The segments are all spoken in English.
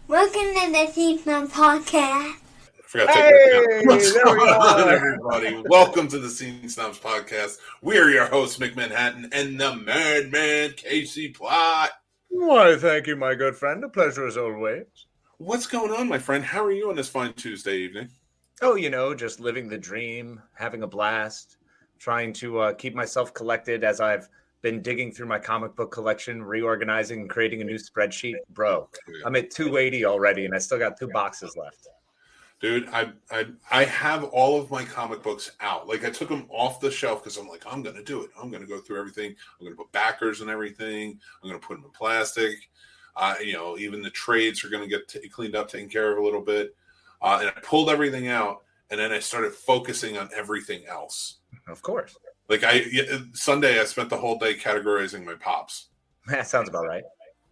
Welcome to the Scene Snobs podcast. I forgot to take that down. What's going on, everybody? Welcome to the Scene Snobs podcast. We're your hosts, Mick Manhattan and the Madman, Casey Plott. Why, thank you, my good friend. A pleasure as always. What's going on, my friend? How are you on this fine Tuesday evening? Oh, just living the dream, having a blast, trying to keep myself collected as I've been digging through my comic book collection, reorganizing and creating a new spreadsheet. Bro, I'm at 280 already, and I still got 2 boxes left. Dude, I have all of my comic books out. Like, I took them off the shelf because I'm like, I'm going to do it. I'm going to go through everything. I'm going to put backers and everything. I'm going to put them in plastic. Even the trades are going to get cleaned up, taken care of a little bit. And I pulled everything out, and then I started focusing on everything else. Of course. Like Sunday, I spent the whole day categorizing my pops. That sounds about right.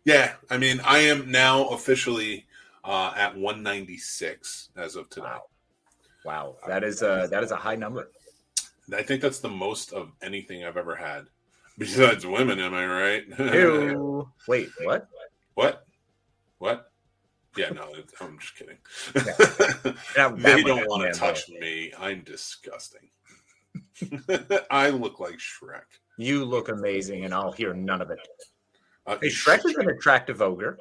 Yeah, I mean, I am now officially at 196 as of today. Wow, that is a high number. I think that's the most of anything I've ever had, besides women. Am I right? Ew. Wait, what? What? Yeah, no, I'm just kidding. Yeah. They don't want to touch me. I'm disgusting. I look like Shrek. You look amazing, and I'll hear none of it. Hey, Shrek is an attractive ogre.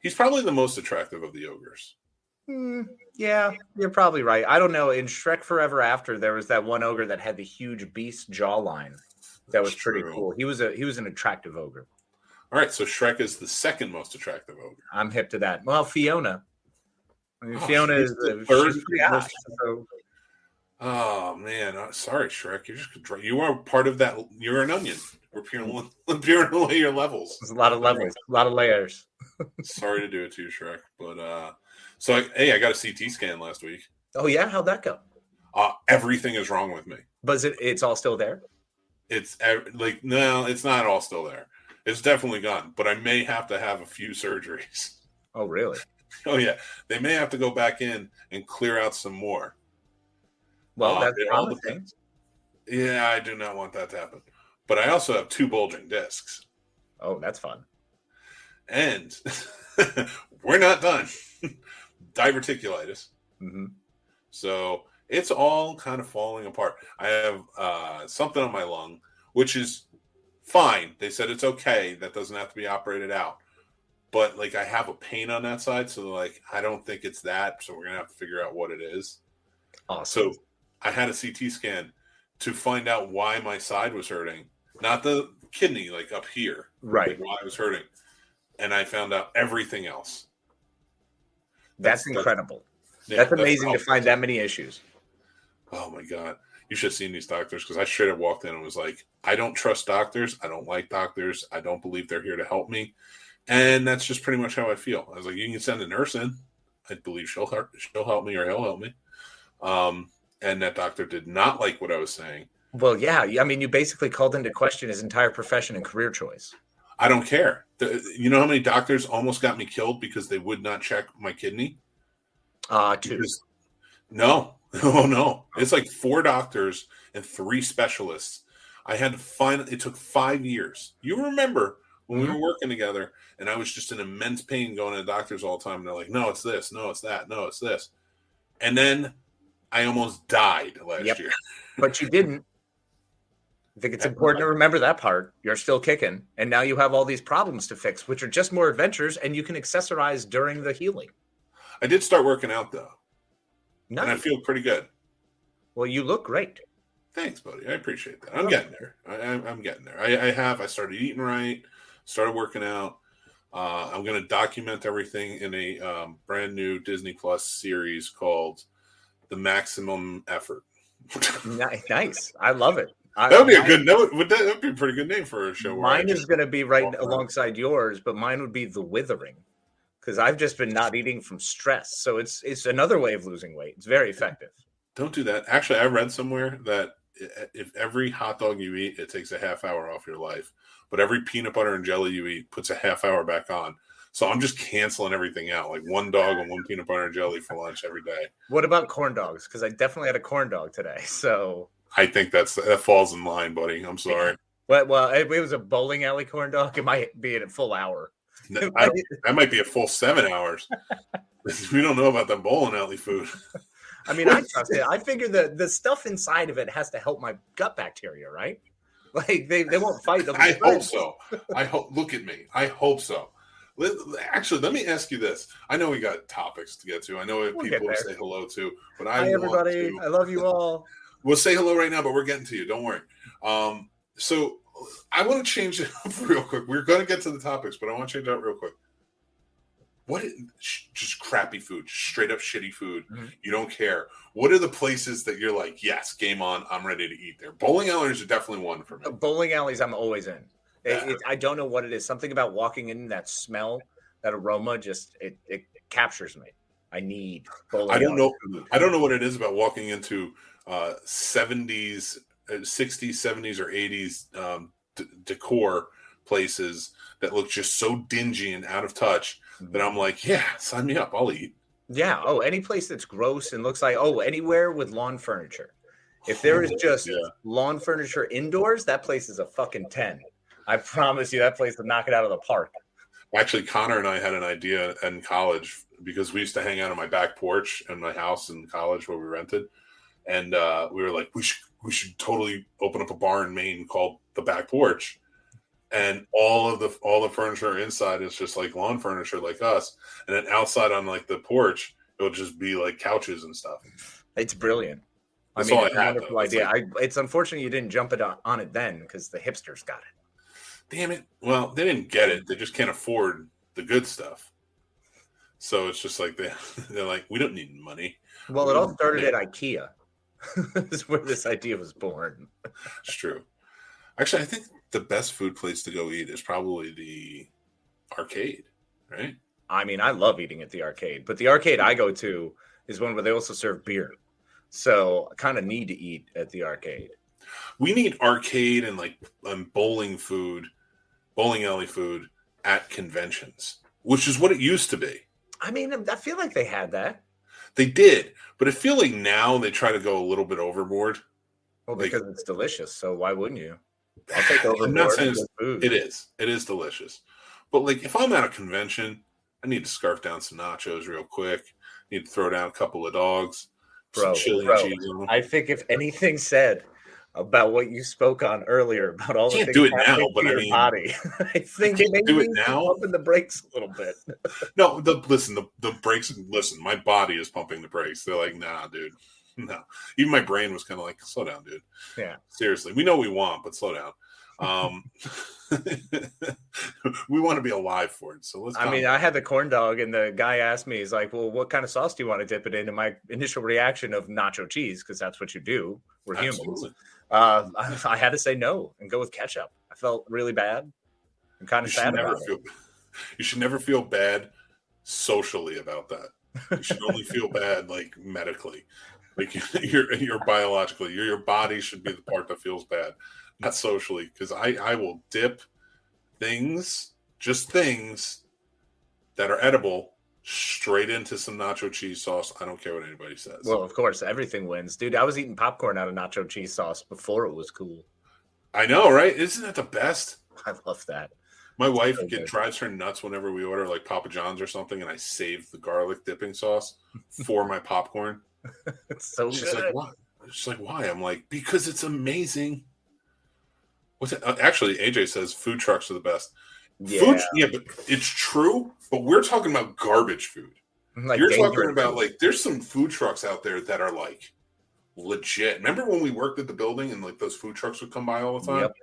He's probably the most attractive of the ogres. Yeah, you're probably right. I don't know. In Shrek Forever After, there was that one ogre that had the huge beast jawline. That was pretty cool. He was an attractive ogre. All right, so Shrek is the second most attractive ogre. I'm hip to that. Well, Fiona. Fiona is the third. So. Oh man, sorry, Shrek. You are part of that. You're an onion. We're peeling away your levels. There's a lot of levels, a lot of layers. Sorry to do it to you, Shrek, but I got a CT scan last week. Oh yeah, how'd that go? Everything is wrong with me. But it's all still there? No, it's not all still there. It's definitely gone, but I may have to have a few surgeries. Oh really? Oh yeah, they may have to go back in and clear out some more. Well, that's promising. Yeah, I do not want that to happen. But I also have 2 bulging discs. Oh, that's fun. And we're not done. Diverticulitis. Mm-hmm. So it's all kind of falling apart. I have something on my lung, which is fine. They said it's okay. That doesn't have to be operated out. But I have a pain on that side. So I don't think it's that. So we're going to have to figure out what it is. Awesome. So I had a CT scan to find out why my side was hurting. Not the kidney, up here. Right. Why I was hurting. And I found out everything else. That's incredible. That's amazing to find that many issues. Oh, my God. You should have seen these doctors, because I straight up walked in and was like, I don't trust doctors. I don't like doctors. I don't believe they're here to help me. And that's just pretty much how I feel. I was like, you can send a nurse in. I believe she'll help me or he'll help me. And that doctor did not like what I was saying. Well, yeah. I mean, you basically called into question his entire profession and career choice. I don't care. You know how many doctors almost got me killed because they would not check my kidney? 2. No. Oh, no. It's 4 doctors and 3 specialists. I had to find it. Took 5 years. You remember when we were working together and I was just in immense pain going to the doctors all the time. And they're like, no, it's this. No, it's that. No, it's this. And then I almost died last year. But you didn't. I think it's important to remember that part. You're still kicking. And now you have all these problems to fix, which are just more adventures, and you can accessorize during the healing. I did start working out, though. Nice. And I feel pretty good. Well, you look great. Thanks, buddy. I appreciate that. I'm getting there. I'm getting there. I started eating right, started working out. I'm going to document everything in a brand new Disney Plus series called The Maximum Effort. Nice. I love it. That would be a good note. That would be a pretty good name for a show. Mine is going to be right alongside yours, but mine would be The Withering, because I've just been not eating from stress. So it's another way of losing weight. It's very effective. Don't do that. Actually, I read somewhere that if every hot dog you eat, it takes a half hour off your life. But every peanut butter and jelly you eat puts a half hour back on. So I'm just canceling everything out, 1 dog and 1 peanut butter and jelly for lunch every day. What about corn dogs? Because I definitely had a corn dog today. So I think that falls in line, buddy. I'm sorry. Well, it was a bowling alley corn dog. It might be in a full hour. That might be a full 7 hours. We don't know about that bowling alley food. I mean, I trust it. I figure the stuff inside of it has to help my gut bacteria, right? Like they won't fight. I hope so. Look at me. I hope so. Actually, let me ask you this. I know we got topics to get to. I know people will say hello to, but Hi, everybody. I love you all. We'll say hello right now, but we're getting to you. Don't worry. So I want to change it up real quick. We're going to get to the topics, but I want to change it up real quick. Just crappy food, just straight up shitty food. Mm-hmm. You don't care. What are the places that you're like, yes, game on, I'm ready to eat there? Bowling alleys are definitely one for me. Bowling alleys, I'm always in. Yeah. I don't know what it is. Something about walking in, that smell, that aroma, just it captures me. I need bowling I don't know. Food. I don't know what it is about walking into 70s, 60s, 70s, or 80s decor places that look just so dingy and out of touch that I'm like, yeah, sign me up. I'll eat. Yeah. Oh, any place that's gross and looks like, anywhere with lawn furniture. If there is just lawn furniture indoors, that place is a fucking 10. I promise you that place would knock it out of the park. Actually, Connor and I had an idea in college because we used to hang out on my back porch in my house in college where we rented. And we were like, we should totally open up a bar in Maine called the Back Porch. And all the furniture inside is just like lawn furniture like us. And then outside on like the porch, it'll just be like couches and stuff. It's brilliant. That's it's a wonderful idea. It's unfortunate you didn't jump on it then because the hipsters got it. Damn it. Well, they didn't get it. They just can't afford the good stuff. So it's just like they're like, we don't need money. Well, it all started at IKEA. That's where this idea was born. It's true. Actually, I think the best food place to go eat is probably the arcade, right? I mean, I love eating at the arcade, but the arcade I go to is one where they also serve beer. So I kind of need to eat at the arcade. We need arcade and like bowling alley food at conventions, which is what it used to be. I mean, I feel like they had that. They did, but I feel like now they try to go a little bit overboard. Well, because it's delicious, so why wouldn't you? I'll take overboard. I'm not saying food. It is delicious, but like if I'm at a convention, I need to scarf down some nachos real quick. Need to throw down a couple of dogs, some chili and cheese on them. I think if anything said about what you spoke on earlier about all the things do it now, but your body, I think maybe do it now. Pumping the brakes a little bit. No, the brakes. Listen, my body is pumping the brakes. They're like, nah, dude, no. Even my brain was kind of like, slow down, dude. Yeah, seriously, we know we want, but slow down. We want to be alive for it. So let's. I mean, I had the corn dog, and the guy asked me, he's like, "Well, what kind of sauce do you want to dip it in?" And my initial reaction of nacho cheese, because that's what you do. We're humans. I had to say no and go with ketchup. I felt really bad. I'm kind of sad about it. You should never feel bad socially about that. You should only feel bad like medically, like you're biologically. Your body should be the part that feels bad. Not socially, because I will dip things that are edible straight into some nacho cheese sauce. I don't care what anybody says. Well, of course, everything wins. Dude, I was eating popcorn out of nacho cheese sauce before it was cool. I know, right? Isn't that the best? I love that. My wife drives her nuts whenever we order like Papa John's or something, and I save the garlic dipping sauce for my popcorn. It's so She's good. like, what? She's like, why? I'm like, because it's amazing. What's it? Actually, AJ says food trucks are the best. Yeah. But it's true. But we're talking about garbage food. Like you're talking about like there's some food trucks out there that are like legit. Remember when we worked at the building and like those food trucks would come by all the time? Yep.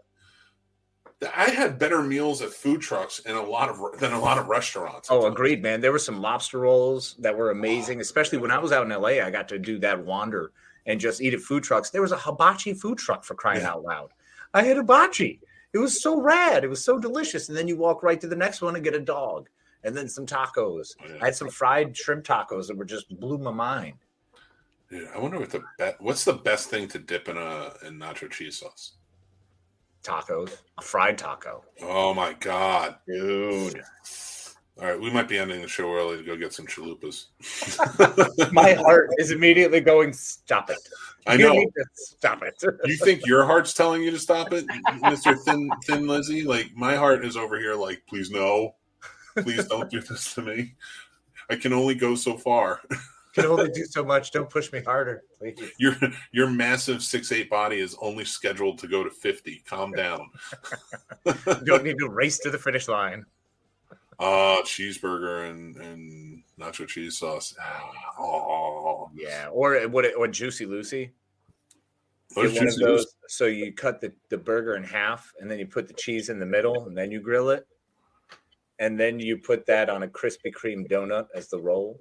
I had better meals at food trucks than a lot of restaurants. Oh, agreed, man. There were some lobster rolls that were amazing, especially when I was out in LA. I got to do that wander and just eat at food trucks. There was a hibachi food truck for crying out loud. I had hibachi. It was so rad. It was so delicious. And then you walk right to the next one and get a dog and then some tacos. Oh, yeah. I had some fried shrimp tacos that were just blew my mind. Dude, I wonder what's the best thing to dip in nacho cheese sauce? Tacos. A fried taco. Oh, my God. Dude. All right, we might be ending the show early to go get some chalupas. My heart is immediately going, stop it. I know. Stop it. You think your heart's telling you to stop it, Mr. Thin Lizzy? Like, my heart is over here like, please no. Please don't do this to me. I can only go so far. Can only do so much. Don't push me harder, please. Your massive 6'8" body is only scheduled to go to 50. Calm down. You don't need to race to the finish line. Cheeseburger and nacho cheese sauce. Oh, yeah. Or Juicy Lucy. What is Get one of Juicy those. Lucy? So you cut the burger in half, and then you put the cheese in the middle, and then you grill it, and then you put that on a Krispy Kreme donut as the roll.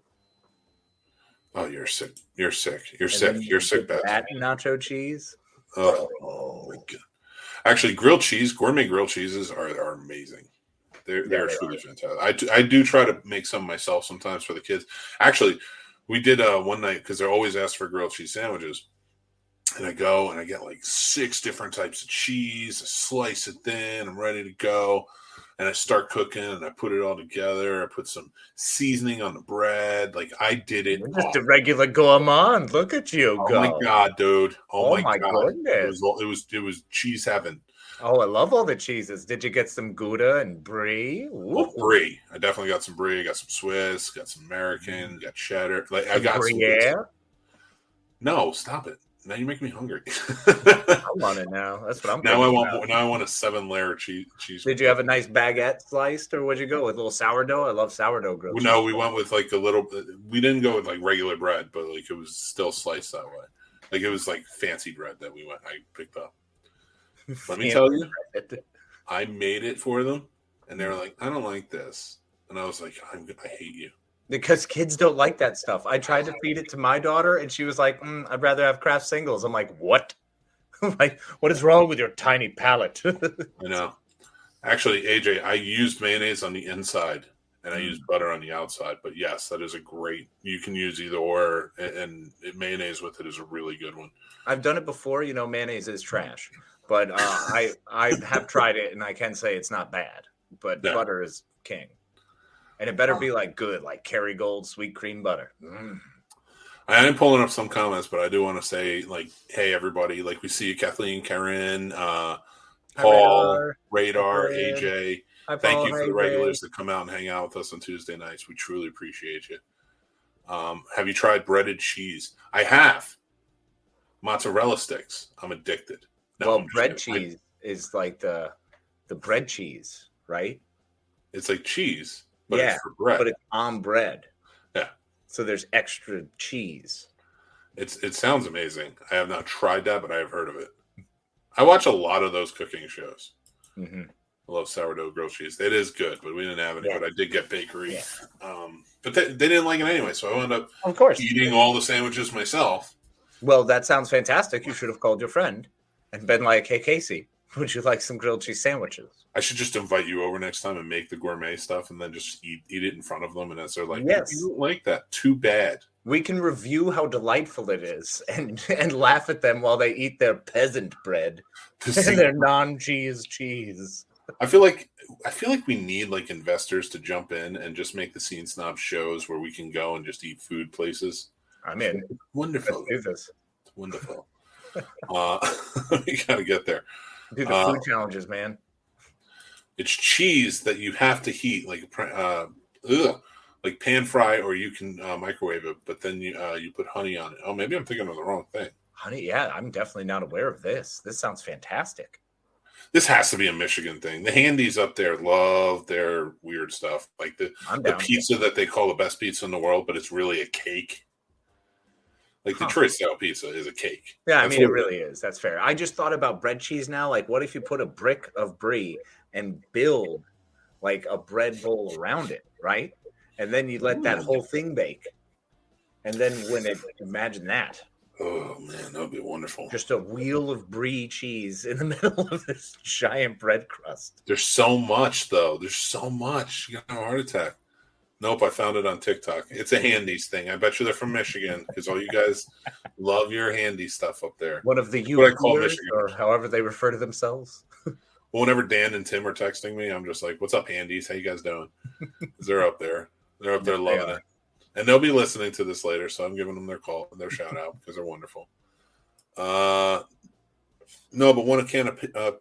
Oh, you're sick. You're sick. You're And sick. then You're you sick, put bastard. that nacho cheese. Oh my god! Actually, gourmet grilled cheeses are amazing. They're truly fantastic. I do try to make some myself sometimes for the kids. Actually, we did one night because they're always asked for grilled cheese sandwiches, and I go and I get like 6 different types of cheese. I slice it thin. I'm ready to go, and I start cooking and I put it all together. I put some seasoning on the bread. Like I did it. You're just a regular gourmand. Look at you Oh go. my god, dude! Oh my god! Goodness! It was cheese heaven. Oh, I love all the cheeses. Did you get some Gouda and Brie? Oh, Brie! I definitely got some Brie. I got some Swiss. Got some American. Got cheddar. Like I got Gruyere. No, stop it! Now you make me hungry. I want it now. That's what I'm. Now I want more. Now I want a 7-layer cheese. Did you have a nice baguette sliced, or would you go with a little sourdough? I love sourdough grilled. No, we went with like a little. We didn't go with like regular bread, but like it was still sliced that way. Like it was like fancy bread that I picked up. Let me tell you, I made it for them, and they were like, "I don't like this," and I was like, "I hate you." Because kids don't like that stuff. I tried to feed it to my daughter, and she was like, "I'd rather have Kraft singles." I'm like, "What? Like, what is wrong with your tiny palate?" I know. Actually, AJ, I used mayonnaise on the inside, and I used butter on the outside. But yes, that is a great. You can use either or, and mayonnaise with it is a really good one. I've done it before. You know, mayonnaise is trash, but I have tried it, and I can say it's not bad. But butter is king, and it better be like good, like Kerrygold sweet cream butter. I am pulling up some comments, but I do want to say, like, hey, everybody, like, we see you, Kathleen, Karen, Paul, Radar, AJ. Thank you for the regulars that come out and hang out with us on Tuesday nights. We truly appreciate you. Have you tried breaded cheese? I have. Mozzarella sticks. I'm addicted. No, well, bread cheese is like the bread cheese, right? It's like cheese, but it's for bread. But it's on bread. Yeah. So there's extra cheese. It sounds amazing. I have not tried that, but I have heard of it. I watch a lot of those cooking shows. Mm-hmm. I love sourdough grilled cheese. It is good, but we didn't have any. But I did get bakery. But they didn't like it anyway, so I wound up eating all the sandwiches myself. Well, that sounds fantastic. You should have called your friend and been like, "Hey, Casey, would you like some grilled cheese sandwiches?" I should just invite you over next time and make the gourmet stuff and then just eat it in front of them. And as they're like, yes. You don't like that. Too bad. We can review how delightful it is and laugh at them while they eat their peasant bread and their non-cheese cheese. I feel like we need like investors to jump in and just make the Scene Snobs shows where we can go and just eat food places. I'm in. Wonderful. Let's do this. It's wonderful. We gotta get there. Do the food challenges, man. It's cheese that you have to heat, like pan fry, or you can microwave it. But then you put honey on it. Oh, maybe I'm thinking of the wrong thing. Honey, yeah, I'm definitely not aware of this. This sounds fantastic. This has to be a Michigan thing. The Handies up there love their weird stuff, like the pizza that they call the best pizza in the world, but it's really a cake. Like Detroit style pizza is a cake. Yeah, I mean, it really is. That's fair. I just thought about bread cheese now. Like, what if you put a brick of brie and build like a bread bowl around it, right? And then you let that whole thing bake. And then imagine that. Oh, man, that would be wonderful. Just a wheel of brie cheese in the middle of this giant bread crust. There's so much, though. There's so much. You're going to have a heart attack. Nope, I found it on TikTok. It's a Handies thing. I bet you they're from Michigan because all you guys love your handy stuff up there. One of the or however they refer to themselves. Well, whenever Dan and Tim are texting me, I'm just like, "What's up, Handies? How you guys doing?" They're up there. They're up there loving it, and they'll be listening to this later. So I'm giving them their call, their shout out because they're wonderful. No, but won a can of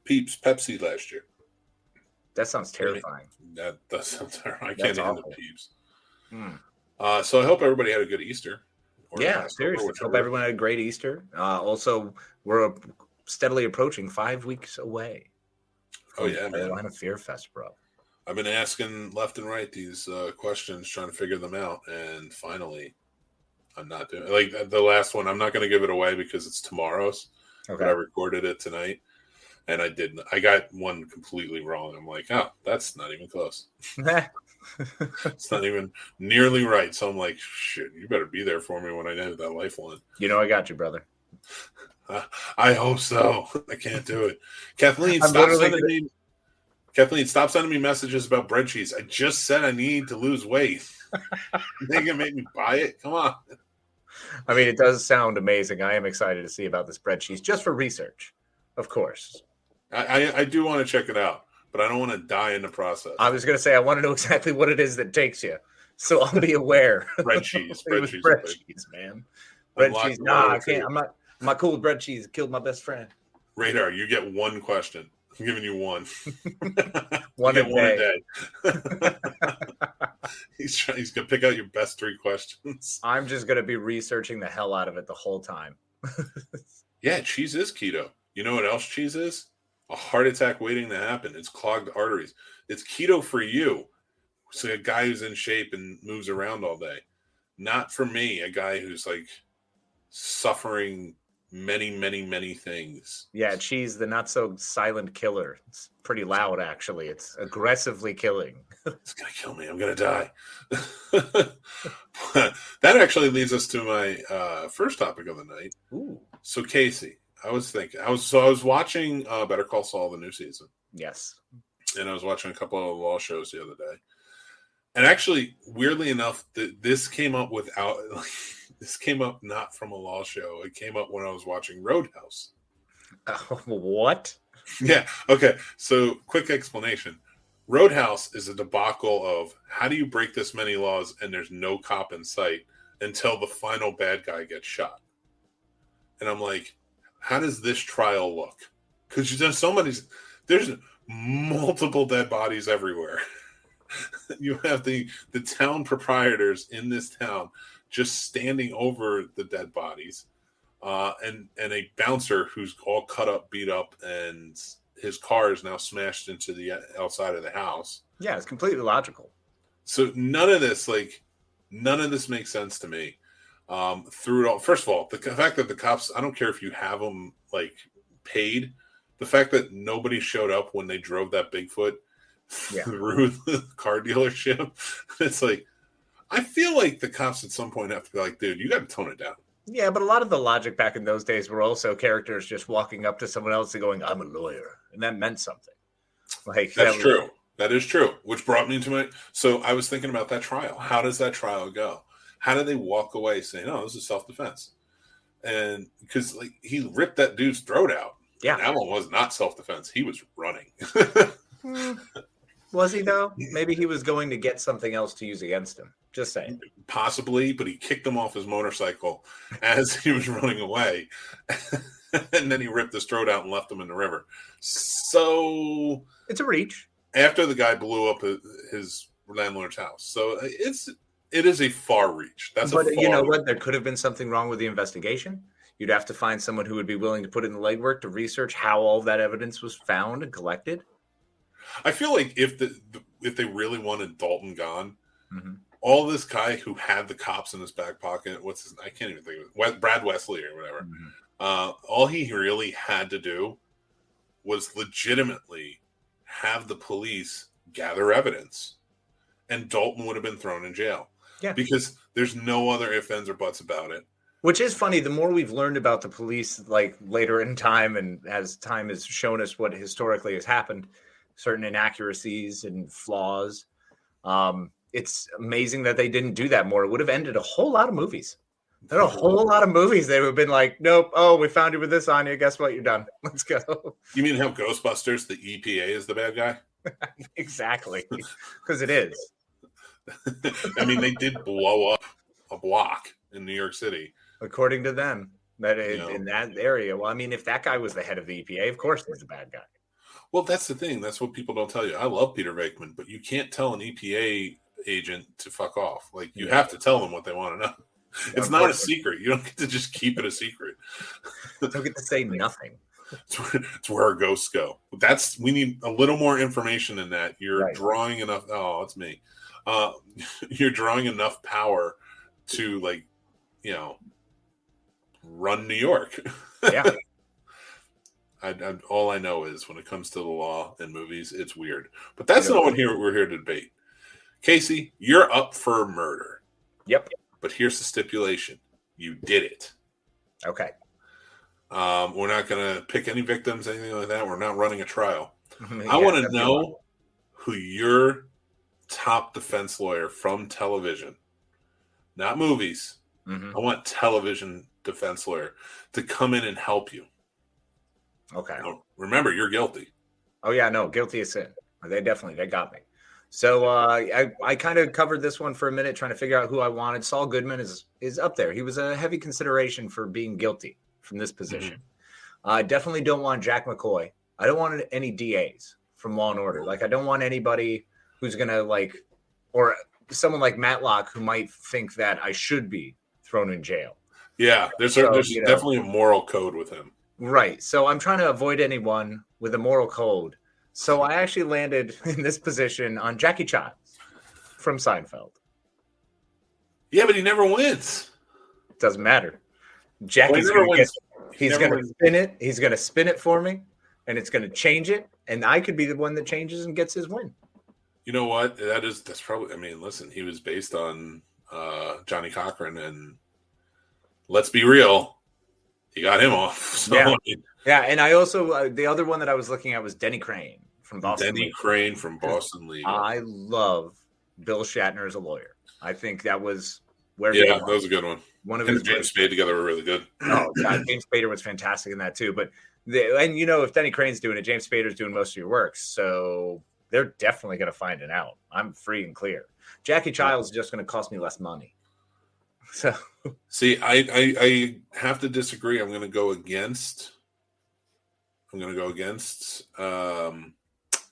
Peeps Pepsi last year. That sounds terrifying. That sounds terrifying. I That's can't handle awful. peeps. Hmm. So I hope everybody had a good Easter. Or Yeah, Passover, seriously. whichever. Hope everyone had a great Easter. Also, we're steadily approaching 5 weeks away. Oh, yeah, man. Carolina Fear Fest, bro. I've been asking left and right these questions, trying to figure them out, and finally, I'm not doing like the last one. I'm not going to give it away because it's tomorrow's, but I Okay. recorded it tonight, and I didn't. I got one completely wrong. I'm like, oh, that's not even close. It's not even nearly right. So I'm like, shit, you better be there for me when I know that lifeline. You know I got you, brother. I hope so. I can't do it. Kathleen, I'm stop literally sending me. Kathleen, stop sending me messages about bread cheese. I just said I need to lose weight. They can make me buy it. Come on. I mean, it does sound amazing. I am excited to see about this bread cheese, just for research, of course. I do want to check it out, but I don't want to die in the process. I was going to say I want to know exactly what it is that takes you, so I'll be aware. Bread cheese. It Bread was cheese. bread cheese, man. Bread Unlock cheese. the Nah, lower I can't. two. I'm not cool with bread cheese. It killed my best friend. Radar, you get one question. I'm giving you one. One you a get one a day. day. He's going to pick out your best 3 questions. I'm just going to be researching the hell out of it the whole time. Yeah, cheese is keto. You know what else cheese is? A heart attack waiting to happen. It's clogged arteries. It's keto for you. So a guy who's in shape and moves around all day. Not for me, a guy who's like suffering many, many, many things. Yeah, cheese, the not so silent killer. It's pretty loud, actually. It's aggressively killing. It's going to kill me. I'm going to die. That actually leads us to my first topic of the night. Ooh. So Casey, I was watching Better Call Saul, the new season. Yes. And I was watching a couple of law shows the other day. And actually, weirdly enough, this came up without... This came up not from a law show. It came up when I was watching Roadhouse. What? Yeah. Okay. So, quick explanation. Roadhouse is a debacle of how do you break this many laws and there's no cop in sight until the final bad guy gets shot. And I'm like, how does this trial look? Because there's multiple dead bodies everywhere. You have the town proprietors in this town just standing over the dead bodies, and a bouncer who's all cut up, beat up, and his car is now smashed into the outside of the house. Yeah, it's completely logical. So none of this makes sense to me. Through it all, first of all, the fact that the cops, I don't care if you have them like paid, the fact that nobody showed up when they drove that Bigfoot through the car dealership, it's like, I feel like the cops at some point have to be like, dude, you got to tone it down. Yeah, but a lot of the logic back in those days were also characters just walking up to someone else and going, I'm a lawyer. And that meant something. Like That's true. That is true. Which brought me to so I was thinking about that trial. How does that trial go? How do they walk away saying, oh, this is self-defense? And because like he ripped that dude's throat out. Yeah. That one was not self-defense. He was running. Was he, though? Maybe he was going to get something else to use against him. Just saying. Possibly, but he kicked him off his motorcycle as he was running away. And then he ripped his throat out and left him in the river. So it's a reach. After the guy blew up his landlord's house. So it is a far reach. But you know what? There could have been something wrong with the investigation. You'd have to find someone who would be willing to put in the legwork to research how all that evidence was found and collected. I feel like if they really wanted Dalton gone, mm-hmm. all this guy who had the cops in his back pocket, I can't even think of it, Brad Wesley or whatever. Mm-hmm. All he really had to do was legitimately have the police gather evidence, and Dalton would have been thrown in jail. Yeah, because there's no other ifs, ands, or buts about it. Which is funny. The more we've learned about the police, like later in time, and as time has shown us what historically has happened, certain inaccuracies and flaws, it's amazing that they didn't do that more. It would have ended a whole lot of movies. There are a whole lot of movies that would have been like, nope, oh, we found you with this on you. Guess what? You're done. Let's go. You mean how Ghostbusters, the EPA is the bad guy? Exactly. Because it is. I mean, they did blow up a block in New York City. According to them, that in that area. Well, I mean, if that guy was the head of the EPA, of course he's a bad guy. Well, that's the thing. That's what people don't tell you. I love Peter Venkman, but you can't tell an EPA agent to fuck off. Like, you have to tell them what they want to know. It's not a secret. You don't get to just keep it a secret. Don't get to say nothing. It's where our ghosts go. We need a little more information in that. You're drawing enough. Oh, it's me. You're drawing enough power to, like, run New York. Yeah. All I know is when it comes to the law and movies, it's weird. But that's not what we're here to debate. Casey, you're up for murder. Yep. But here's the stipulation. You did it. Okay. We're not going to pick any victims, anything like that. We're not running a trial. I want to know who your top defense lawyer from television, not movies. I want television defense lawyer to come in and help you. Okay. Now, remember, you're guilty. Oh, yeah, no, guilty as sin. They got me. So I kind of covered this one for a minute, trying to figure out who I wanted. Saul Goodman is up there. He was a heavy consideration for being guilty from this position. I definitely don't want Jack McCoy. I don't want any DAs from Law and Order. Like, I don't want anybody who's going to, or someone like Matlock who might think that I should be thrown in jail. Yeah, there's definitely a moral code with him. Right. So I'm trying to avoid anyone with a moral code. So I actually landed in this position on Jackie Childs from Seinfeld. Yeah, but he never wins. Doesn't matter. Jackie's he's going to spin it. He's going to spin it for me, and it's going to change it. And I could be the one that changes and gets his win. You know what? That's probably. I mean, listen, he was based on Johnny Cochran, and let's be real, he got him off. So, yeah. And I also the other one that I was looking at was Denny Crane from Boston. Crane from Boston Legal. I love Bill Shatner as a lawyer. I think that was where. Yeah, that was a good one. One of his James Spader together were really good. Oh God, James Spader was fantastic in that too. But if Denny Crane's doing it, James Spader's doing most of your work, so they're definitely going to find it out. I'm free and clear. Jackie Childs is just going to cost me less money. So, see, I have to disagree. I'm going to go against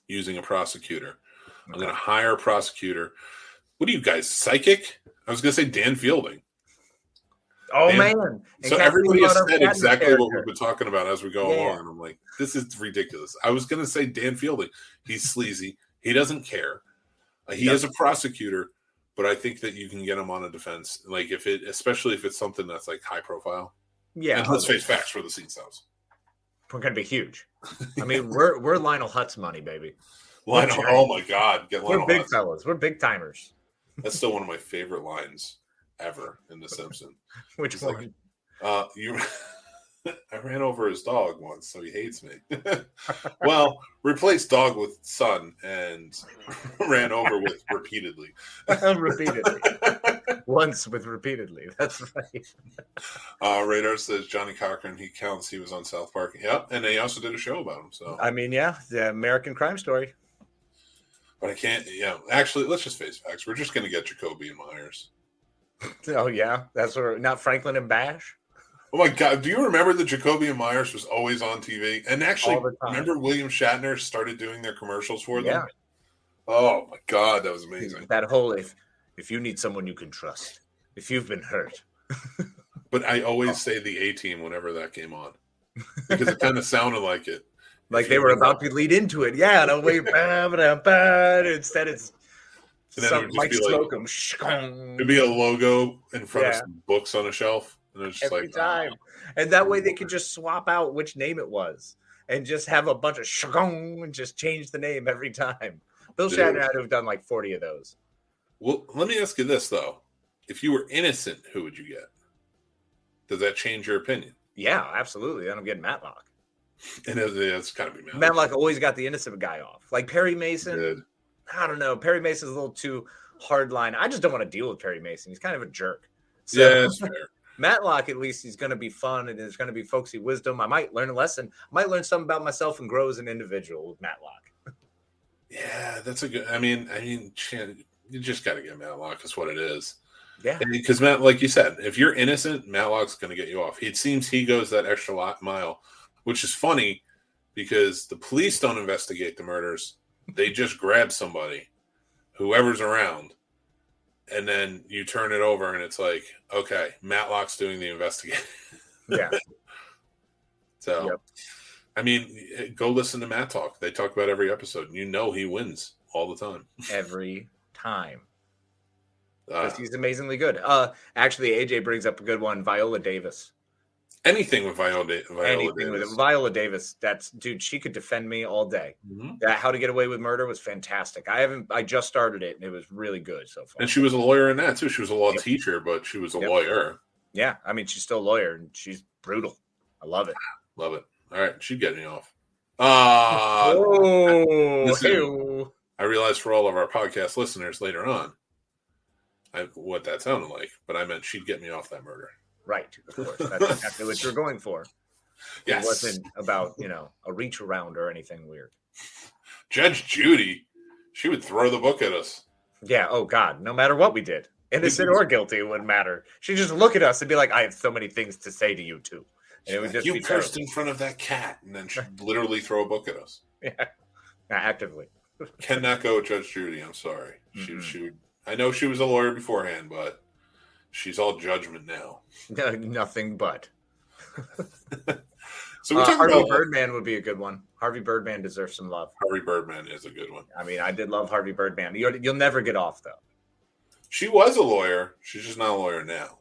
using a prosecutor. I'm going to hire a prosecutor. What are you guys, psychic? I was going to say Dan Fielding. Oh, man. So everybody has said exactly what we've been talking about as we go along. And I'm like, this is ridiculous. I was going to say Dan Fielding. He's sleazy. He doesn't care. He is a prosecutor, but I think that you can get him on a defense. Like, especially if it's something that's like high profile. Yeah. And let's face facts for the Scene Snobs. We're going to be huge. I mean, we're Lionel Hutz money, baby. Lionel, oh my God. We're big fellas. We're big timers. That's still one of my favorite lines ever in The Simpsons. Which one? I ran over his dog once, so he hates me. Well, replace dog with son and ran over with repeatedly. Repeatedly. Once with repeatedly. That's right. Radar says Johnny Cochran, he counts. He was on South Park. Yep, and they also did a show about him. So I mean, yeah, the American Crime Story. But I can't. Yeah, actually, let's just face facts. We're just going to get Jacoby and Myers. Oh yeah, that's not Franklin and Bash. Oh my God! Do you remember that Jacoby and Myers was always on TV? And actually, remember William Shatner started doing their commercials for them? Yeah. Oh my God, that was amazing. That whole if you need someone you can trust, if you've been hurt. But I always say the A-Team whenever that came on because it kind of sounded like it. Like they were about to lead into it. Yeah, no way. Instead, it's Mike Slocum. It'd be a logo in front of some books on a shelf. And it's just every time. And that way they could just swap out which name it was and just have a bunch of and just change the name every time. Bill Shatner had to have done like 40 of those. Well, let me ask you this, though. If you were innocent, who would you get? Does that change your opinion? Yeah, absolutely. Then I'm getting Matlock. And it's got to be Matlock. Matlock always got the innocent guy off. Like Perry Mason, I don't know. Perry Mason's a little too hard line. I just don't want to deal with Perry Mason. He's kind of a jerk. So, yeah, that's fair. Matlock, at least, he's going to be fun, and there's going to be folksy wisdom. I might learn a lesson. I might learn something about myself and grow as an individual with Matlock. Yeah, that's a good. I mean, you just got to get Matlock. That's what it is. Yeah, because Matt, like you said, if you're innocent, Matlock's going to get you off. It seems he goes that extra mile, which is funny because the police don't investigate the murders. They just grab somebody, whoever's around, and then you turn it over and it's like, okay, Matlock's doing the investigation. Yeah. So, Yep. I mean, go listen to Matt talk. They talk about every episode. And you know he wins all the time. Every time. Because he's amazingly good. Actually, AJ brings up a good one. Viola Davis. Anything with Viola Davis. With Viola Davis, dude, she could defend me all day. Mm-hmm. That How to Get Away with Murder was fantastic. I just started it and it was really good so far. And she was a lawyer in that too. She was a law teacher, but she was a lawyer. Yeah, I mean, she's still a lawyer and she's brutal. I love it. Love it. All right, she'd get me off. Listen, I realized for all of our podcast listeners later on what that sounded like, but I meant she'd get me off that murder. Right, of course. That's exactly what you're going for. Yes. It wasn't about, a reach around or anything weird. Judge Judy, she would throw the book at us. Yeah, oh God, no matter what we did. Innocent or guilty, it wouldn't matter. She'd just look at us and be like, I have so many things to say to you too. And it would just you be cursed in front of that cat, and then she'd literally throw a book at us. Yeah, actively. Cannot go with Judge Judy. I'm sorry. Mm-hmm. She would. I know she was a lawyer beforehand, but she's all judgment now. Nothing but. So we Harvey Birdman would be a good one. Harvey Birdman deserves some love. Harvey Birdman is a good one. I mean, I did love Harvey Birdman. You'll never get off though. She was a lawyer. She's just not a lawyer now.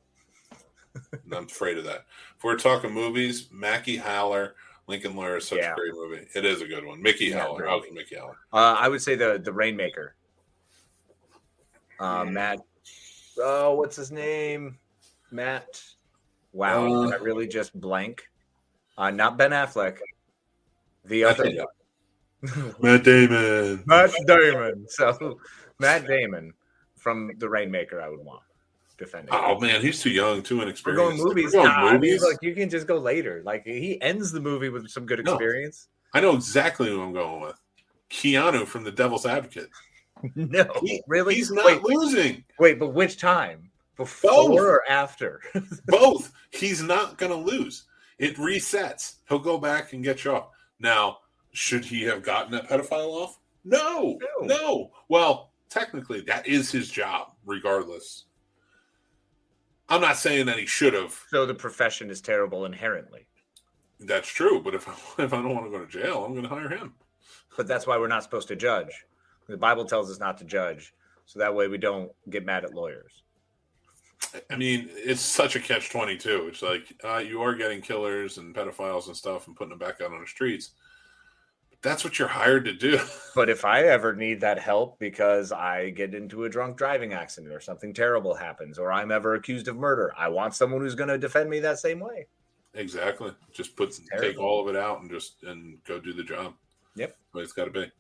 And I'm afraid of that. If we're talking movies, Mackie Howler, Lincoln Lawyer is such a great movie. It is a good one. Mickey Howler. How can Mickey Howler? I would say the Rainmaker. Matt. Oh, what's his name? Matt. Wow, I really just blank. Not Ben Affleck. The other one. Matt Damon. Matt Damon. So Matt Damon from the Rainmaker, I would want defending. Oh man, he's too young, too inexperienced. We're going movies. Movies? Like you can just go later. Like he ends the movie with some good experience. I know exactly who I'm going with. Keanu from The Devil's Advocate. No, really? He's not losing. Wait, but which time? Before or after? Both. He's not going to lose. It resets. He'll go back and get you off. Now, should he have gotten that pedophile off? No. Well, technically, that is his job, regardless. I'm not saying that he should have. So the profession is terrible inherently. That's true, but if I don't want to go to jail, I'm going to hire him. But that's why we're not supposed to judge. The Bible tells us not to judge, so that way we don't get mad at lawyers. I mean, it's such a catch-22. It's like you are getting killers and pedophiles and stuff and putting them back out on the streets. But that's what you're hired to do. But if I ever need that help because I get into a drunk driving accident or something terrible happens or I'm ever accused of murder, I want someone who's going to defend me that same way. Exactly. Just take all of it out and go do the job. Yep. But it's got to be.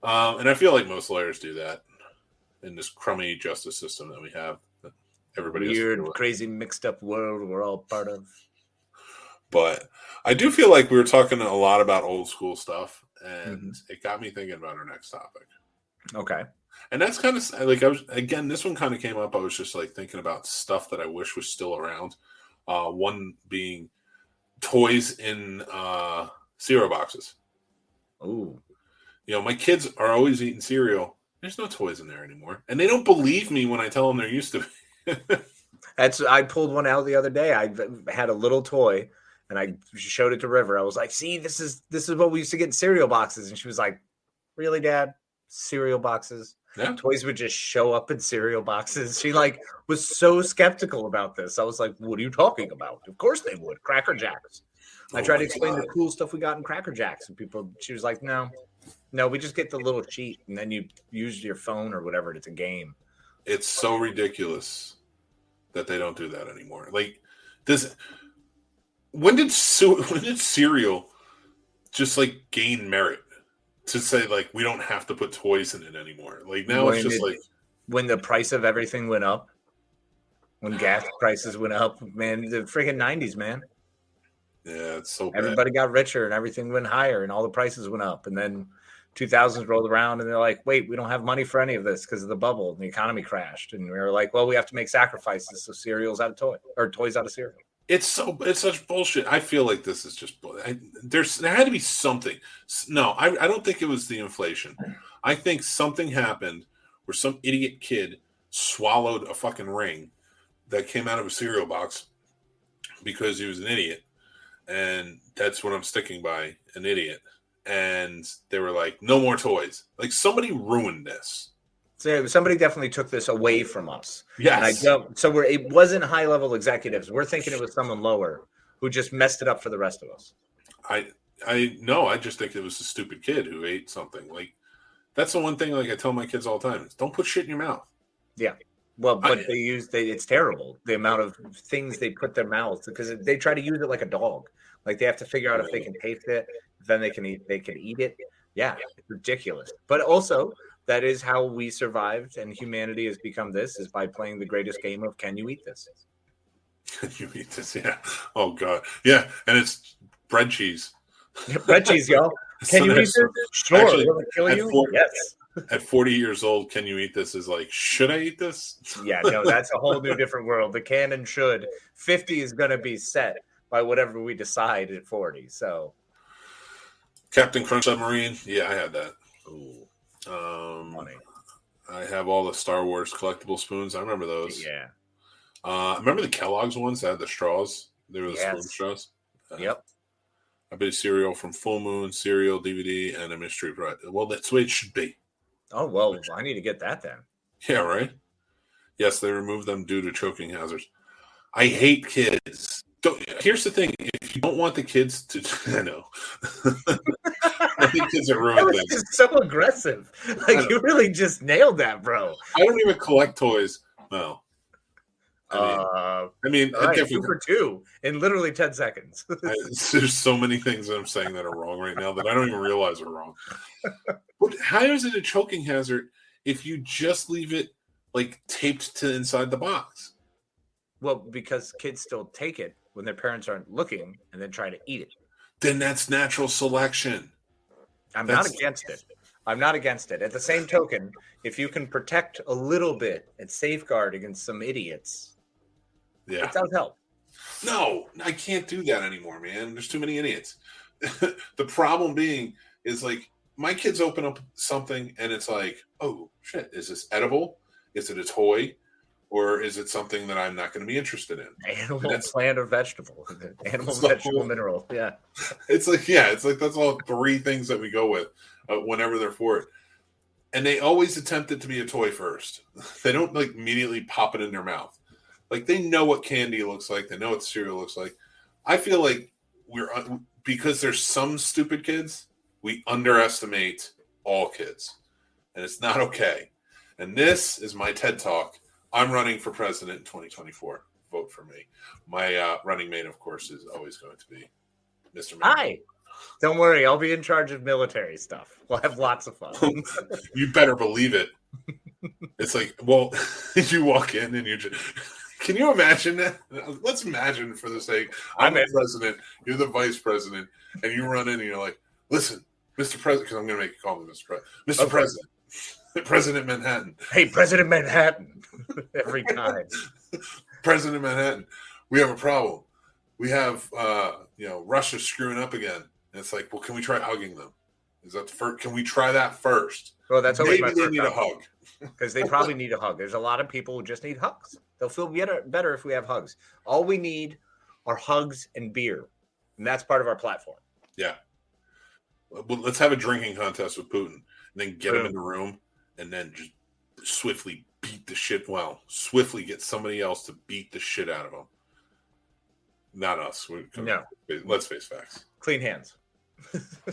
And I feel like most lawyers do that in this crummy justice system that we have. That everybody weird, crazy, mixed up world we're all part of. But I do feel like we were talking a lot about old school stuff, and it got me thinking about our next topic. Okay. And that's kind of like this one kind of came up. I was just like thinking about stuff that I wish was still around. One being toys in cereal boxes. Ooh. My kids are always eating cereal. There's no toys in there anymore. And they don't believe me when I tell them there used to be. I pulled one out the other day. I had a little toy and I showed it to River. I was like, see, this is what we used to get in cereal boxes. And she was like, really, Dad? Cereal boxes? Yeah. Toys would just show up in cereal boxes. She was so skeptical about this. I was like, what are you talking about? Of course they would. Cracker Jacks. I tried to explain the cool stuff we got in Cracker Jacks. And she was like, no, we just get the little sheet and then you use your phone or whatever. It's a game. It's so ridiculous that they don't do that anymore. Like this, when did cereal just gain merit to say we don't have to put toys in it anymore? Like now it's just when the price of everything went up, when gas prices went up, man, the freaking 90s, man. Yeah, it's so bad. Everybody got richer and everything went higher and all the prices went up. And then 2000s rolled around and they're like, wait, we don't have money for any of this because of the bubble and the economy crashed. And we were like, well, we have to make sacrifices. So cereal's out of toys out of cereal. It's such bullshit. I feel like this is just there had to be something. No, I don't think it was the inflation. I think something happened where some idiot kid swallowed a fucking ring that came out of a cereal box because he was an idiot, and that's what I'm sticking by, an idiot. And they were like, no more toys. Like, somebody ruined this. So somebody definitely took this away from us. Yes. It wasn't high level executives. We're thinking it was someone lower who just messed it up for the rest of us. I just think it was a stupid kid who ate something. Like, that's the one thing, like, I tell my kids all the time, is don't put shit in your mouth. Yeah. Well, but it's terrible, the amount of things they put their mouths, because they try to use it like a dog. Like, they have to figure out if they can taste it, then they can eat it. Yeah, it's ridiculous. But also, that is how we survived, and humanity has become this, is by playing the greatest game of can you eat this? Can you eat this? Yeah. Oh, God. Yeah, and it's bread cheese. Bread cheese, y'all. Can you eat this? Sure. Actually, will it kill you? Yes. At 40 years old, can you eat this is like, should I eat this? Yeah, no, that's a whole new different world. The can and should. 50 is going to be set by whatever we decide at 40. So, Captain Crunch Submarine. Yeah, I had that. Ooh, funny. I have all the Star Wars collectible spoons. I remember those. Yeah. Remember the Kellogg's ones that had the straws? They were the spoon straws. Yep. I bought cereal from Full Moon, cereal, DVD, and a mystery prize. Well, that's the way it should be. Oh, well, I need to get that then. Yeah, right? Yes, they removed them due to choking hazards. I hate kids. Here's the thing. If you don't want the kids to... I know. I think kids are ruined things. Just so aggressive. Like, you really just nailed that, bro. I don't even collect toys. No. I mean, right, 2 for 2 in literally 10 seconds. There's so many things that I'm saying that are wrong right now that I don't even realize are wrong. But how is it a choking hazard if you just leave it like taped to inside the box? Well, because kids still take it when their parents aren't looking and then try to eat it. Then that's natural selection. I'm not against it. I'm not against it. At the same token, if you can protect a little bit and safeguard against some idiots, it does help. No, I can't do that anymore, man. There's too many idiots. The problem being is, like, my kids open up something and it's like, oh, shit, is this edible? Is it a toy? Or is it something that I'm not going to be interested in? Animal, plant, or vegetable. Animal, vegetable, mineral. Yeah. It's like that's all 3 things that we go with whenever they're for it. And they always attempt it to be a toy first. They don't, like, immediately pop it in their mouth. Like, they know what candy looks like. They know what cereal looks like. I feel like because there's some stupid kids, we underestimate all kids. And it's not okay. And this is my TED Talk. I'm running for president in 2024. Vote for me. My running mate, of course, is always going to be Mr. Hi. Don't worry. I'll be in charge of military stuff. We'll have lots of fun. You better believe it. It's like, well, you walk in and you just... Can you imagine that? Let's imagine, for the sake, I'm the president, you're the vice president, and you run in and you're like, listen, Mr. President, because I'm going to make you call me Mr. President. Mr. President, President Manhattan. Hey, President Manhattan. Every time. President Manhattan, we have a problem. We have, Russia screwing up again. And it's like, well, can we try hugging them? Is that the first? Can we try that first? Well, that's always maybe they need a hug. Because they probably need a hug. There's a lot of people who just need hugs. They'll feel better if we have hugs. All we need are hugs and beer. And that's part of our platform. Yeah. Well, let's have a drinking contest with Putin. And then get him in the room. And then just swiftly beat the shit. Well, swiftly get somebody else to beat the shit out of him. Not us. No. Let's face facts. Clean hands.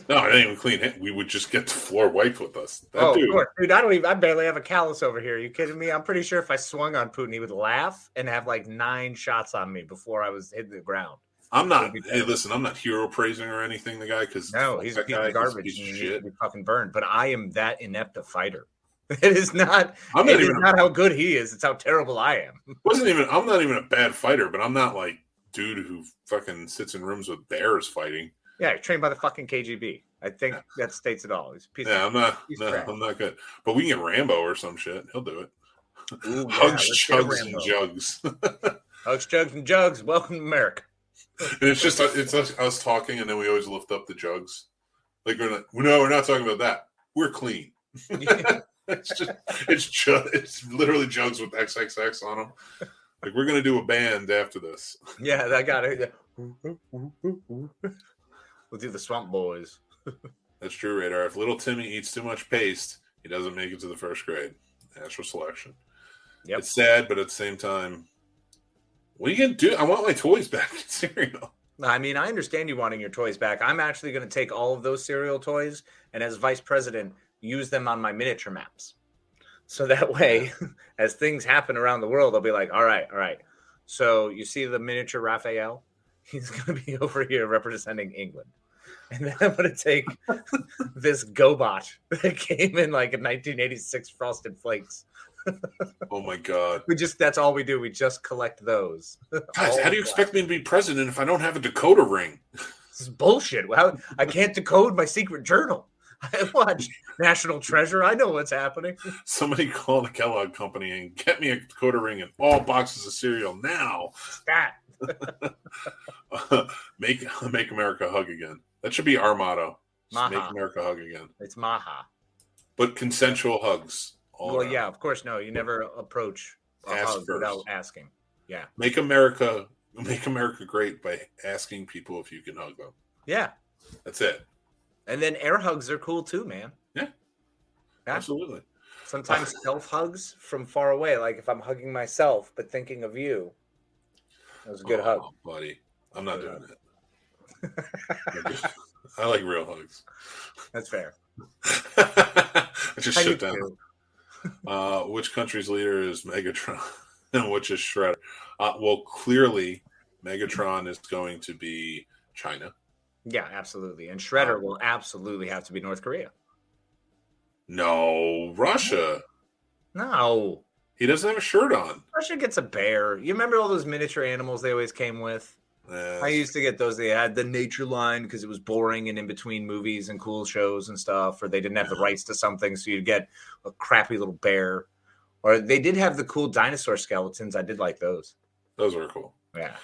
No, it ain't even clean. We would just get the floor wiped with us. Dude, I barely have a callus over here. Are you kidding me? I'm pretty sure if I swung on Putin, he would laugh and have like 9 shots on me before I was hitting the ground. I'm not. Hey, listen, I'm not hero praising or anything. The guy, because no, he's a piece of garbage. He needs to be fucking burned. But I am that inept a fighter. It is not. Not how good he is. It's how terrible I am. I'm not even a bad fighter, but I'm not like dude who fucking sits in rooms with bears fighting. Yeah, trained by the fucking KGB. I think that states it all. I'm not good. But we can get Rambo or some shit. He'll do it. Ooh, hugs, chugs, and jugs. Hugs, chugs, and jugs. Welcome to America. And it's just us talking, and then we always lift up the jugs. Like we're not talking about that. We're clean. It's literally jugs with XXX on them. Like we're gonna do a band after this. Yeah, I got it. We'll do the Swamp Boys. That's true, Radar. If little Timmy eats too much paste, he doesn't make it to the first grade. Natural selection. Yep. It's sad, but at the same time, what are you gonna do? I want my toys back in cereal. I mean, I understand you wanting your toys back. I'm actually going to take all of those cereal toys and, as vice president, use them on my miniature maps. So that way, as things happen around the world, I'll be like, all right. So you see the miniature Raphael? He's going to be over here representing England. And then I'm going to take this GoBot that came in like a 1986 Frosted Flakes. Oh my God. That's all we do. We just collect those. Guys, how do you expect me to be president if I don't have a decoder ring? This is bullshit. Well, I can't decode my secret journal. I watch National Treasure. I know what's happening. Somebody call the Kellogg Company and get me a decoder ring and all boxes of cereal now. That. Make America hug again. That should be our motto. Maha. Make America hug again. It's Maha. But consensual hugs. Well, yeah, of course. No, you never approach a hug without asking. Yeah. Make America great by asking people if you can hug them. Yeah. That's it. And then air hugs are cool too, man. Yeah. Absolutely. Sometimes self hugs from far away, like if I'm hugging myself but thinking of you. That was a good hug. Buddy. I'm not doing it. I like real hugs. That's fair. I just shut down. Which country's leader is Megatron and which is Shredder? Well, clearly Megatron is going to be China. Yeah, absolutely. And Shredder will absolutely have to be North Korea. No, Russia. No. He doesn't have a shirt on. Russia gets a bear. You remember all those miniature animals they always came with? I used to get those. They had the nature line because it was boring and in between movies and cool shows and stuff, or they didn't have the rights to something, so you'd get a crappy little bear. Or they did have the cool dinosaur skeletons. I did like those. Those were cool. Yeah.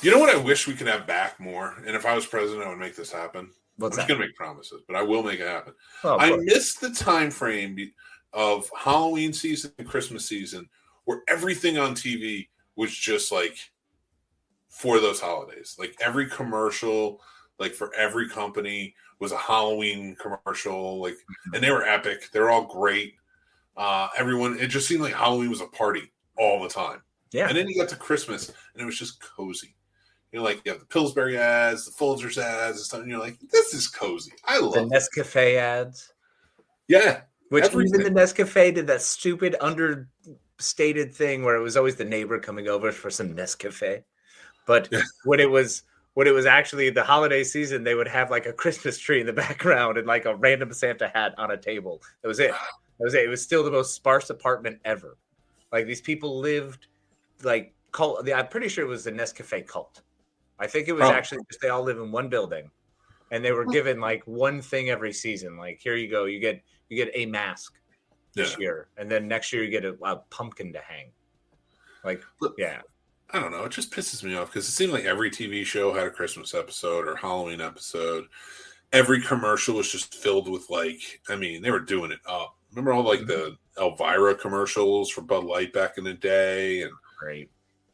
You know what I wish we could have back more? And if I was president, I would make this happen. I'm just going to make promises, but I will make it happen. Oh, I missed the time frame of Halloween season and Christmas season where everything on TV was just like for those holidays. Like every commercial, like for every company was a Halloween commercial. Like, and they were epic. They're all great. It just seemed like Halloween was a party all the time. Yeah. And then you got to Christmas and it was just cozy. You know, like you have the Pillsbury ads, the Folgers ads and stuff. And you're like, this is cozy. I love the Nescafe ads. Yeah. Which even the Nescafe did that stupid understated thing where it was always the neighbor coming over for some Nescafe. But when it was actually the holiday season, they would have like a Christmas tree in the background and like a random Santa hat on a table. That was it. It was still the most sparse apartment ever. Like these people lived like cult. I'm pretty sure it was the Nescafe cult. I think it was actually just they all live in one building, and they were given like one thing every season. Like here you go, you get a mask this year, and then next year you get a pumpkin to hang. Like yeah. I don't know. It just pisses me off because it seemed like every TV show had a Christmas episode or Halloween episode. Every commercial was just filled with like, I mean, they were doing it up. Remember all like the Elvira commercials for Bud Light back in the day, and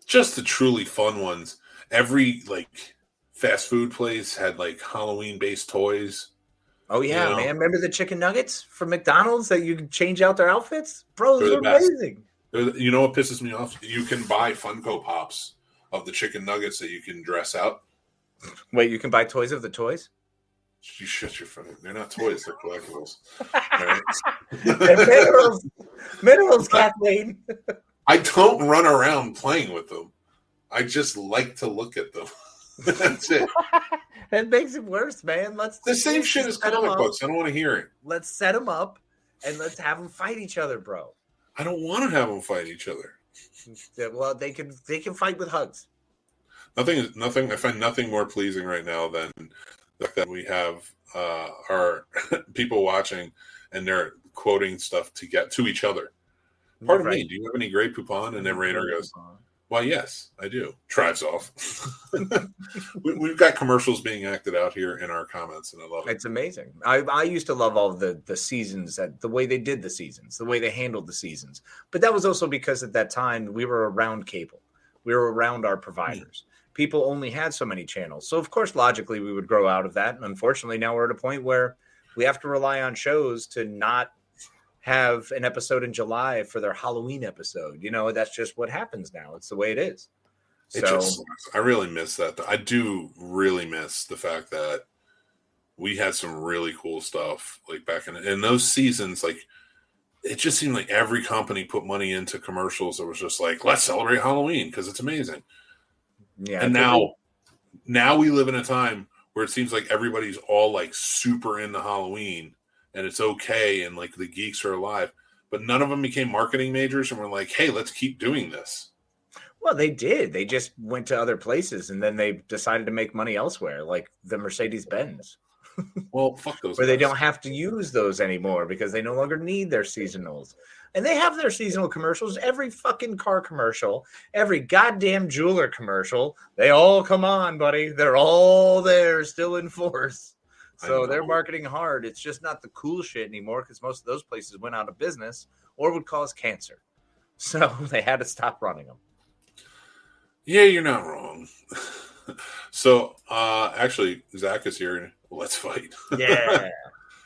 just the truly fun ones. Every like fast food place had like Halloween based toys. Oh yeah, man! Remember the chicken nuggets from McDonald's that you could change out their outfits? Bro, those were amazing. You know what pisses me off? You can buy Funko Pops of the chicken nuggets that you can dress out. Wait, you can buy toys of the toys? You shut your phone. They're not toys. They're collectibles. They're minerals, Kathleen. I don't run around playing with them. I just like to look at them. That's it. That makes it worse, man. The same shit as comic books. I don't want to hear it. Let's set them up and let's have them fight each other, bro. I don't want to have them fight each other. Well, they can fight with hugs. Nothing. I find nothing more pleasing right now than that we have our people watching and they're quoting stuff to get to each other. Pardon me. Do you have any Grey Poupon? And then Rainer goes, Why, yes, I do. Drives off. We've got commercials being acted out here in our comments, and I love it. It's amazing. I used to love all of the seasons, the way they did the seasons, the way they handled the seasons. But that was also because at that time we were around cable. We were around our providers. People only had so many channels. So, of course, logically, we would grow out of that. And unfortunately, now we're at a point where we have to rely on shows to not have an episode in July for their Halloween episode. You know, that's just what happens now. It's the way it is. It just sucks. I really miss that. I do really miss the fact that we had some really cool stuff like back in those seasons. Like, it just seemed like every company put money into commercials that was just like, let's celebrate Halloween because it's amazing. Yeah. And now we live in a time where it seems like everybody's all like super into Halloween and it's okay. And like the geeks are alive, but none of them became marketing majors and were like, hey, let's keep doing this. Well, they did. They just went to other places and then they decided to make money elsewhere, like the Mercedes-Benz. Well, fuck those. Where they don't have to use those anymore because they no longer need their seasonals. And they have their seasonal commercials. Every fucking car commercial, every goddamn jeweler commercial, they all come on, buddy. They're all there, still in force. So they're marketing hard. It's just not the cool shit anymore because most of those places went out of business or would cause cancer. So they had to stop running them. Yeah, you're not wrong. So, actually, Zach is here. Let's fight. Yeah.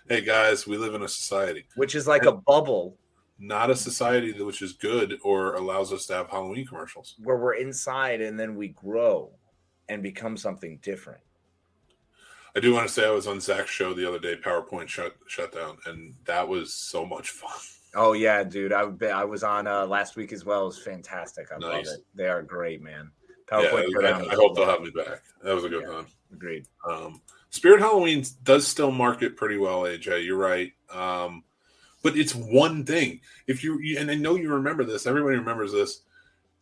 Hey, guys, we live in a society. Which is like a bubble. Not a society which is good or allows us to have Halloween commercials. Where we're inside and then we grow and become something different. I do want to say I was on Zach's show the other day, PowerPoint shut down, and that was so much fun. Oh, yeah, dude. I was on last week as well. It was fantastic. I love Nice. it. They are great, man. PowerPoint I hope they'll have me back. That was a good time. Agreed. Spirit Halloween does still market pretty well, AJ. You're right. But it's one thing. If you and I know you remember this, everybody remembers this.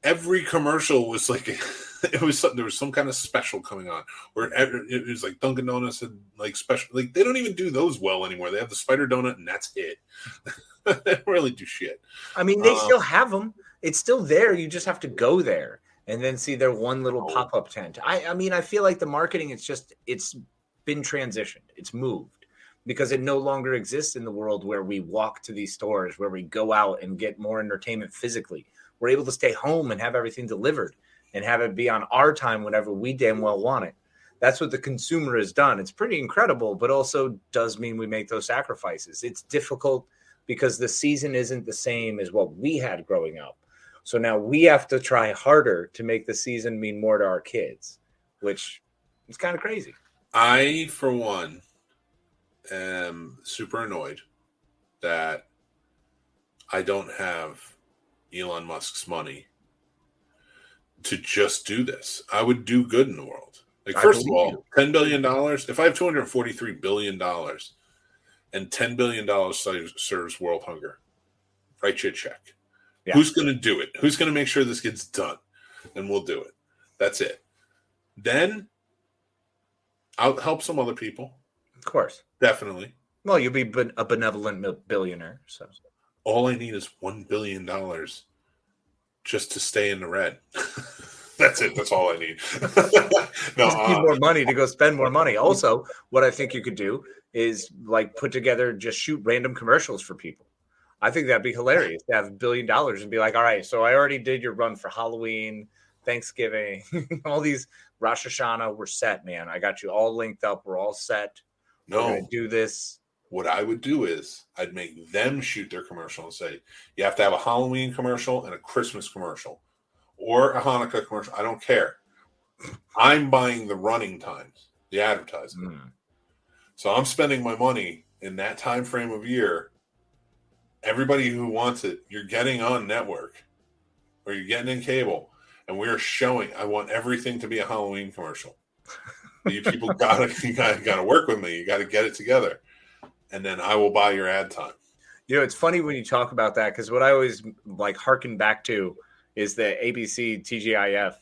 Every commercial was like there was some kind of special coming on where it was like Dunkin' Donuts and like special. Like they don't even do those well anymore. They have the spider donut and that's it. They don't really do shit. I mean, they still have them. It's still there. You just have to go there and then see their one little pop-up tent. I mean, I feel like the marketing, it's been transitioned. It's moved. Because it no longer exists in the world where we walk to these stores, where we go out and get more entertainment physically. We're able to stay home and have everything delivered and have it be on our time whenever we damn well want it. That's what the consumer has done. It's pretty incredible, but also does mean we make those sacrifices. It's difficult because the season isn't the same as what we had growing up. So now we have to try harder to make the season mean more to our kids, which is kind of crazy. I, for one, am super annoyed that I don't have Elon Musk's money to just do this. I would do good in the world. Like, first of all, $10 billion. If I have $243 billion and $10 billion serves world hunger, write you a check. Yeah. Who's going to do it? Who's going to make sure this gets done? And we'll do it. That's it. Then I'll help some other people. Of course. Definitely. Well, you'll be a benevolent billionaire. So all I need is $1 billion just to stay in the red. That's it. That's all I need. No, just need more money to go spend more money. Also, what I think you could do is like put together, just shoot random commercials for people. I think that'd be hilarious to have $1 billion and be like, all right, so I already did your run for Halloween, Thanksgiving, all these Rosh Hashanah. We're set, man. I got you all linked up. We're all set. No, we're gonna do this. What I would do is I'd make them shoot their commercial and say, you have to have a Halloween commercial and a Christmas commercial or a Hanukkah commercial. I don't care. I'm buying the running times, the advertising. So I'm spending my money in that time frame of year. Everybody who wants it, you're getting on network or you're getting in cable, and we're showing. I want everything to be a Halloween commercial. You people gotta work with me. You got to get it together, and then I will buy your ad time. You know, it's funny when you talk about that because what I always like harken back to is the ABC TGIF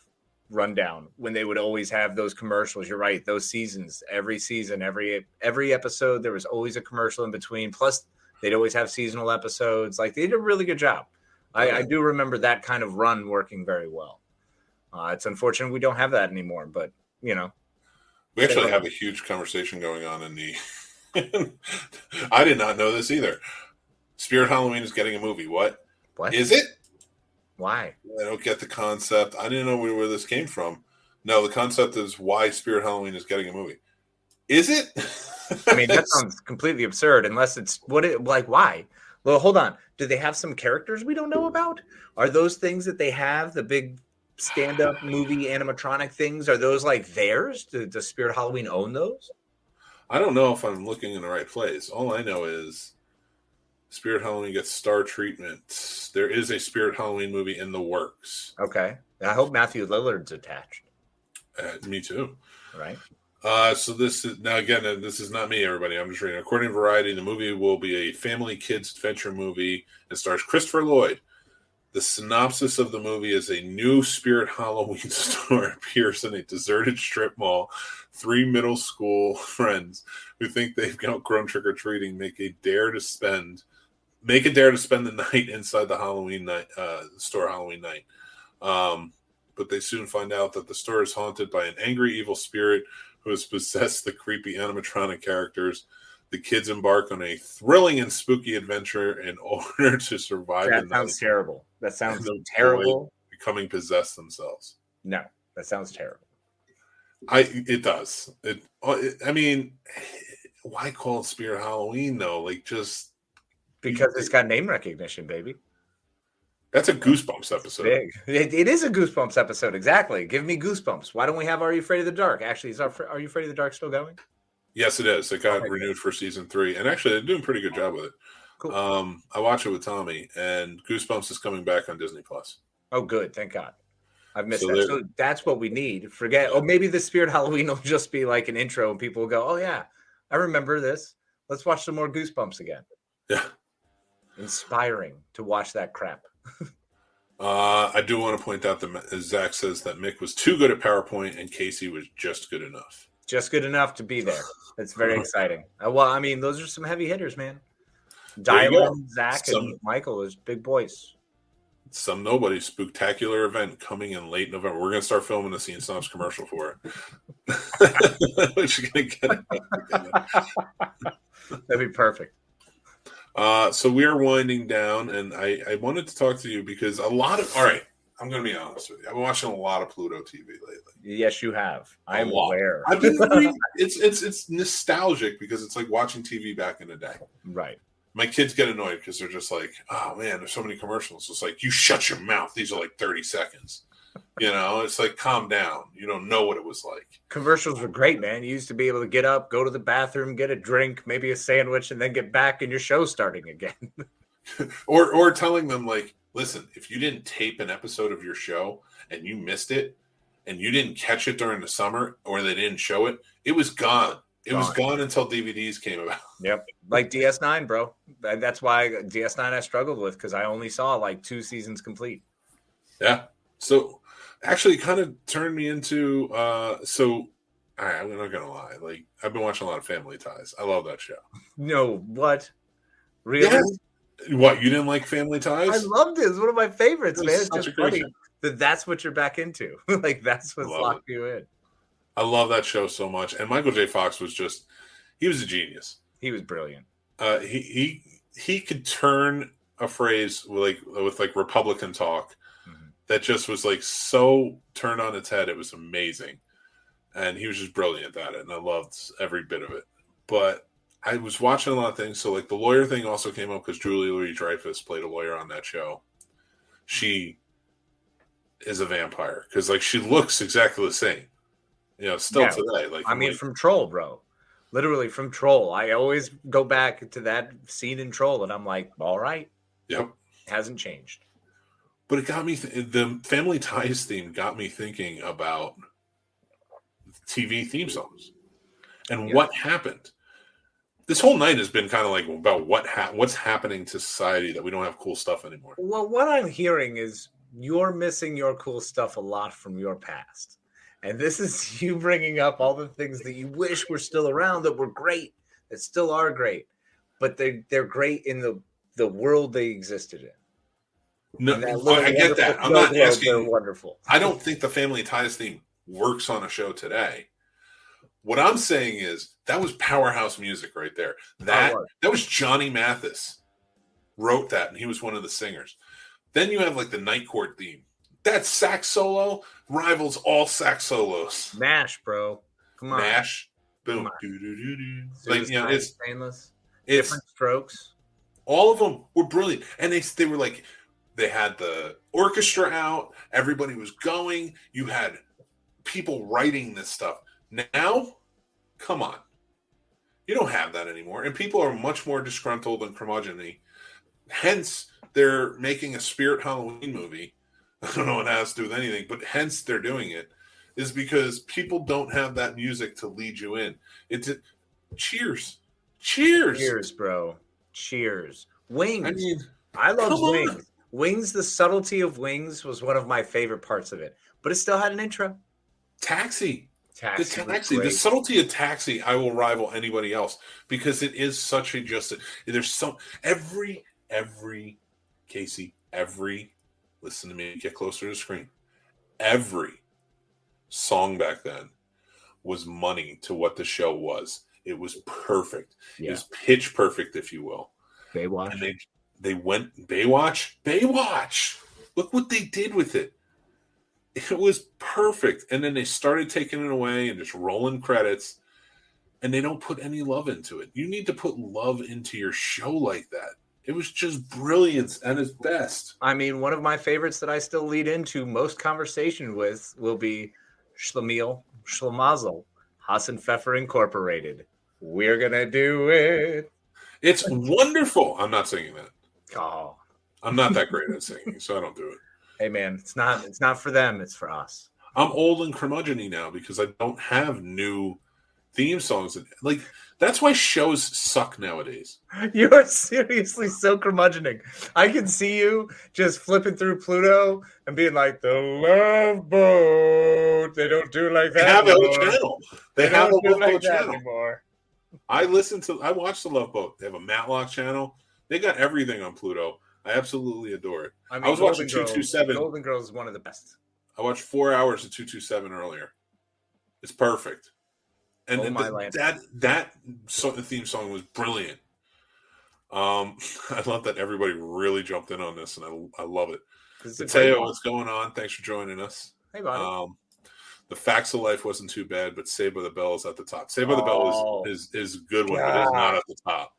rundown when they would always have those commercials. You're right; those seasons, every season, every episode, there was always a commercial in between. Plus, they'd always have seasonal episodes. Like they did a really good job. I do remember that kind of run working very well. It's unfortunate we don't have that anymore, but we actually have a huge conversation going on in the. I did not know this either. Spirit Halloween is getting a movie. What? What is it? Why? I don't get the concept. I didn't know where this came from. No, the concept is why Spirit Halloween is getting a movie. Is it? I mean, that sounds completely absurd unless it's why? Well, hold on. Do they have some characters we don't know about? Are those things that they have, the big stand-up movie animatronic things, are those like theirs? Does Spirit Halloween own those? I don't know if I'm looking in the right place. All I know is Spirit Halloween gets star treatment. There is a Spirit Halloween movie in the works. Okay. I hope Matthew Lillard's attached. Me too. Right. So this is now again. This is not me, everybody. I'm just reading. According to Variety, the movie will be a family kids adventure movie and stars Christopher Lloyd. The synopsis of the movie is a new Spirit Halloween store appears in a deserted strip mall. 3 middle school friends who think they've outgrown trick or treating make a dare to spend the night inside the Halloween night store Halloween night. But they soon find out that the store is haunted by an angry evil spirit who has possessed the creepy animatronic characters. The kids embark on a thrilling and spooky adventure in order to survive. That sounds terrible. That sounds terrible. Becoming possessed themselves. No, that sounds terrible. It does. I mean, why call it Spirit Halloween though? Like just because it's got name recognition, baby. That's a Goosebumps episode. Big. It is a Goosebumps episode. Exactly. Give me Goosebumps. Why don't we have Are You Afraid of the Dark? Actually, is Are You Afraid of the Dark still going? Yes, it is. It got renewed for season 3, and actually, they're doing a pretty good job with it. Cool. I watch it with Tommy, and Goosebumps is coming back on Disney Plus. Oh, good. Thank God. I've missed that. So that's what we need. Forget. Oh, maybe the Spirit Halloween will just be like an intro, and people will go, "Oh yeah, I remember this. Let's watch some more Goosebumps again." Yeah. Inspiring to watch that crap. I do want to point out that Zach says that Mick was too good at PowerPoint, and Casey was just good enough. Just good enough to be there. That's very exciting. Well, I mean, those are some heavy hitters, man. Dylan, Zach, and Michael is big boys. Some Nobody spectacular event coming in late November. We're going to start filming the Scene Snobs commercial for it. Which you're going to get. That'd be perfect. So we are winding down, and I wanted to talk to you because all right, I'm going to be honest with you. I've been watching a lot of Pluto TV lately. Yes, you have. I'm aware. I've been it's nostalgic because it's like watching TV back in the day. Right. My kids get annoyed because they're just like, oh man, there's so many commercials. It's like, you shut your mouth. These are like 30 seconds. It's like, calm down. You don't know what it was like. Commercials were great, man. You used to be able to get up, go to the bathroom, get a drink, maybe a sandwich, and then get back and your show's starting again. or telling them like, listen, if you didn't tape an episode of your show and you missed it and you didn't catch it during the summer or they didn't show it, it was gone. It was gone until DVDs came about. Yep. Like DS9, bro. That's why DS9 I struggled with because I only saw like 2 seasons complete. Yeah. So actually kind of turned me into all right, I'm not gonna lie. Like I've been watching a lot of Family Ties. I love that show. No, what? Really? Yes. What, you didn't like Family Ties? I loved it. It's one of my favorites, man. It's just funny that's what you're back into. Like that's what's locked you in. I love that show so much. And Michael J. Fox was he was a genius. He was brilliant. He could turn a phrase with Republican talk that just was like so turned on its head. It was amazing. And he was just brilliant at it. And I loved every bit of it. But I was watching a lot of things. So like the lawyer thing also came up because Julie Louis-Dreyfus played a lawyer on that show. She is a vampire because like she looks exactly the same. Today. Like from Troll, bro. Literally from Troll. I always go back to that scene in Troll, and I'm like, all right. Yep. Hasn't changed. But it got me, the Family Ties theme got me thinking about TV theme songs and what happened. This whole night has been kind of like about what's happening to society that we don't have cool stuff anymore. Well, what I'm hearing is you're missing your cool stuff a lot from your past. And this is you bringing up all the things that you wish were still around that were great, that still are great, but they're great in the world they existed in. No, And that little I get that. wonderful I'm not snow globe, asking. they're wonderful. I don't think the Family Ties theme works on a show today. What I'm saying is that was powerhouse music right there. That was Johnny Mathis wrote that, and he was one of the singers. Then you have like the Night Court theme. That sax solo rivals all sax solos. MASH, bro. Come on. MASH. Boom. Like, you know, it's stainless. It's different strokes. All of them were brilliant, and they were like, they had the orchestra out. Everybody was going. You had people writing this stuff. Now, come on, you don't have that anymore, and people are much more disgruntled and curmudgeon-y. Hence, they're making a Spirit Halloween movie. I don't know what it has to do with anything, but hence they're doing it. Is because people don't have that music to lead you in. Cheers, bro. Cheers. Wings. I mean, I love Wings. Wings, the subtlety of Wings was one of my favorite parts of it, but it still had an intro. The subtlety of Taxi, I will rival anybody else because it is such a there's so every Casey, listen to me, get closer to the screen. Every song back then was money to what the show was. It was perfect. Yeah. It was pitch perfect, if you will. Baywatch. And they went Baywatch. Look what they did with it. It was perfect. And then they started taking it away and just rolling credits. And they don't put any love into it. You need to put love into your show like that. It was just brilliance at its best. I mean, one of my favorites that I still lead into most conversation with will be Schlemazel, Hassan Pfeffer Incorporated. We're gonna do it. It's wonderful. I'm not singing that. Oh, I'm not that great at singing, so I don't do it. Hey man, it's not for them, it's for us. I'm old and curmudgeon-y now because I don't have new theme songs. Like, that's why shows suck nowadays. You are seriously so curmudgeoning. I can see you just flipping through Pluto and being like, the Love Boat. They don't do like that. They have a whole channel. They have a whole channel anymore. I watch the Love Boat. They have a Matlock channel. They got everything on Pluto. I absolutely adore it. I was watching 227. Golden Girls is one of the best. I watched 4 hours of 227 earlier. It's perfect. And that theme song was brilliant. I love that everybody really jumped in on this, and I love it. Mateo, what's going on? Thanks for joining us. Hey, buddy. The Facts of Life wasn't too bad, but Saved by the Bell is at the top. Saved by the Bell is a good one, but it's not at the top.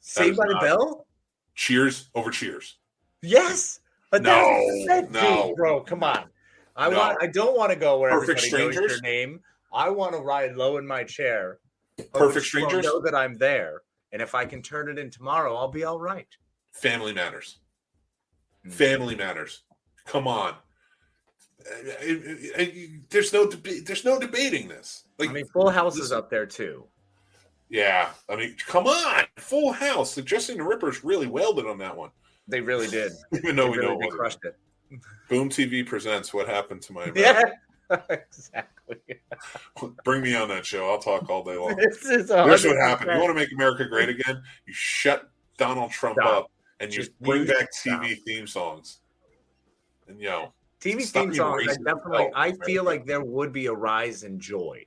Saved by the Bell? Cheers over Cheers. Yes. But no, dude, bro, come on. I don't want to go where everybody knows your name. I want to ride low in my chair. Perfect Strangers? Know that I'm there. And if I can turn it in tomorrow, I'll be all right. Family Matters. Family Matters. Come on. There's no debating this. Like, I mean, Full House is up there too. Yeah. I mean, come on. Full House. Jesse and the Rippers really wailed it on that one. They really did. Even though they crushed it. Boom TV presents What Happened to My America. Yeah. Exactly. Bring me on that show. I'll talk all day long. Here's what happened. You want to make America great again? You shut Donald Trump up and you bring back TV theme songs. And TV theme songs. I feel like there would be a rise in joy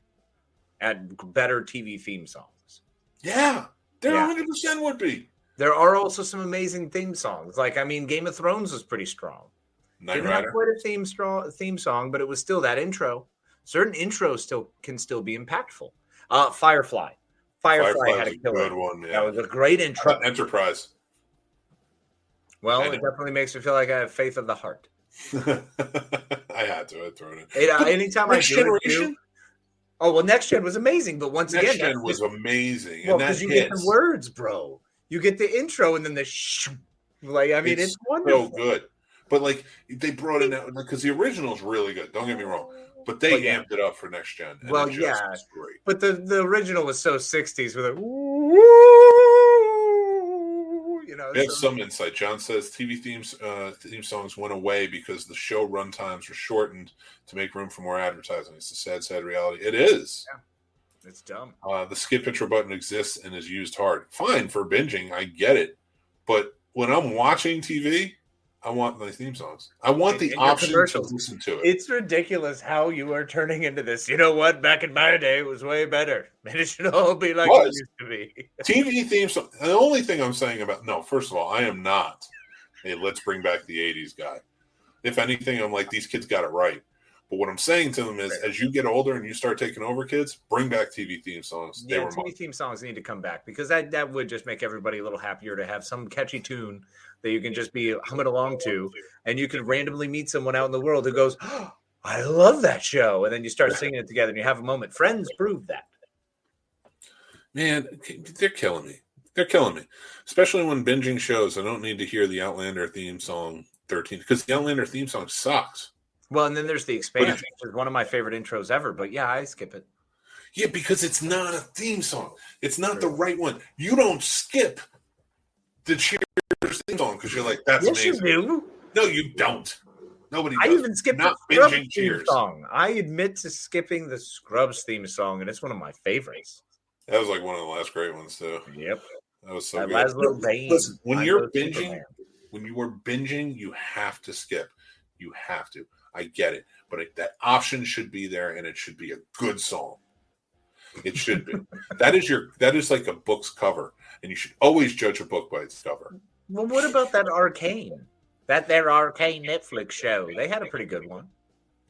at better TV theme songs. Yeah, there 100% would be. There are also some amazing theme songs. Like, I mean, Game of Thrones was pretty strong. Knight Rider. Not quite a theme song, but it was still that intro. Certain intros can still be impactful. Firefly had a killer. Good one. Yeah. That was a great intro. Enterprise. Well, it definitely makes me feel like I have faith of the heart. I had to. I throw it in. Anytime I do it too. Oh well, Next Gen was amazing, but once again, Next Gen was amazing. Well, because you get the words, bro. You get the intro and then the it's wonderful. So good. But like they brought in that because the original is really good. Don't get me wrong, but they amped it up for Next Gen. And well, yeah, great. But the original was so 60s with a We have some insight. John says TV theme songs went away because the show run times were shortened to make room for more advertising. It's a sad reality. It is. Yeah. It's dumb. The skip intro button exists and is used hard. Fine for binging, I get it. But when I'm watching TV, I want my theme songs. I want the And your option to commercials. listen to it. It's ridiculous how you are turning into this. You know what? Back in my day, it was way better. Man, it should all be like it used to be. TV theme song. The only thing I'm saying about first of all, I am not a let's bring back the 80s guy. If anything, I'm like, these kids got it right. But what I'm saying to them is, as you get older and you start taking over kids, bring back TV theme songs. Yeah, TV theme songs need to come back because that would just make everybody a little happier to have some catchy tune that you can just be humming along to, and you can randomly meet someone out in the world who goes, oh, I love that show, and then you start singing it together and you have a moment. Friends prove that. Man, they're killing me. They're killing me, especially when binging shows. I don't need to hear the Outlander theme song 13 because the Outlander theme song sucks. Well, and then there's The Expanse, which is one of my favorite intros ever. But yeah, I skip it. Yeah, because it's not a theme song. It's not the right one. You don't skip the Cheers theme song because you're like, that's amazing. Yes, you do. No, you don't. Nobody does. I even skipped not the Scrubs binging theme Cheers song. I admit to skipping the Scrubs theme song, and it's one of my favorites. That was like one of the last great ones, too. Yep. That was so good. Laszlo Bane. Listen, when you're binging, when you are binging, you have to skip. You have to. I get it. But that option should be there, and it should be a good song. It should be. That is like a book's cover, and you should always judge a book by its cover. Well, what about that Arcane? That their Arcane Netflix show. They had a pretty good one.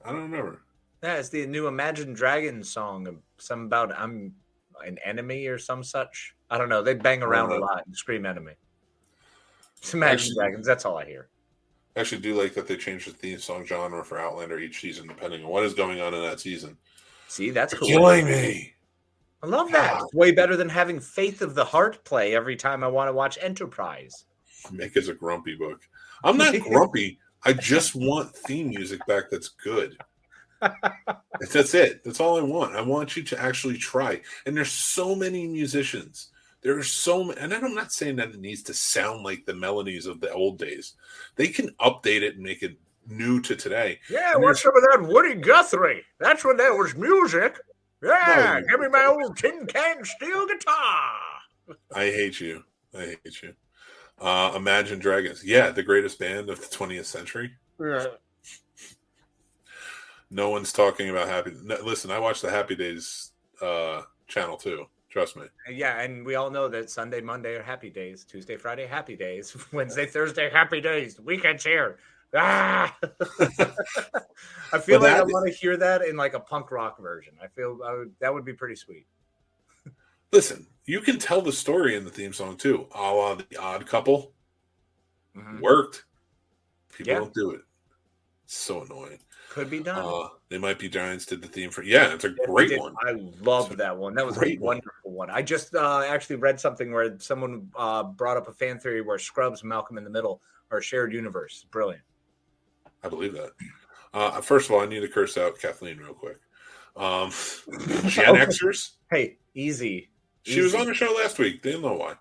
I don't remember. Yeah, it's the new Imagine Dragons song. Some about I'm an enemy or some such. I don't know. They bang around a lot and scream enemy. It's Imagine Dragons. That's all I hear. I actually do like that they changed the theme song genre for Outlander each season, depending on what is going on in that season. See, that's cool. Killing me. I love that. It's way better than having Faith of the Heart play every time I want to watch Enterprise. Make it a grumpy book. I'm not grumpy. I just want theme music back that's good. That's it. That's all I want. I want you to actually try. And there's so many musicians. There are so many, and I'm not saying that it needs to sound like the melodies of the old days. They can update it and make it new to today. Yeah, what's some of that Woody Guthrie? That's when there was music. Yeah, give me my old tin can steel guitar. I hate you. I hate you. Imagine Dragons. Yeah, the greatest band of the 20th century. Yeah. No one's talking about Happy. Listen, I watch the Happy Days channel too. Trust me. Yeah, and we all know that Sunday, Monday are happy days. Tuesday, Friday, happy days. Wednesday, Thursday, happy days. The weekend's here. Ah! I feel like I want to hear that in like a punk rock version. That would be pretty sweet. Listen, you can tell the story in the theme song too. A la The Odd Couple. Mm-hmm. Worked. People don't do it. It's so annoying. Could be done. They Might Be Giants did the theme for. Yeah, it's a great one. I loved that one. That was a wonderful one. I just actually read something where someone brought up a fan theory where Scrubs and Malcolm in the Middle are a shared universe. Brilliant. I believe that. First of all, I need to curse out Kathleen real quick. Gen Xers. Hey, easy. She was on the show last week. They didn't know why.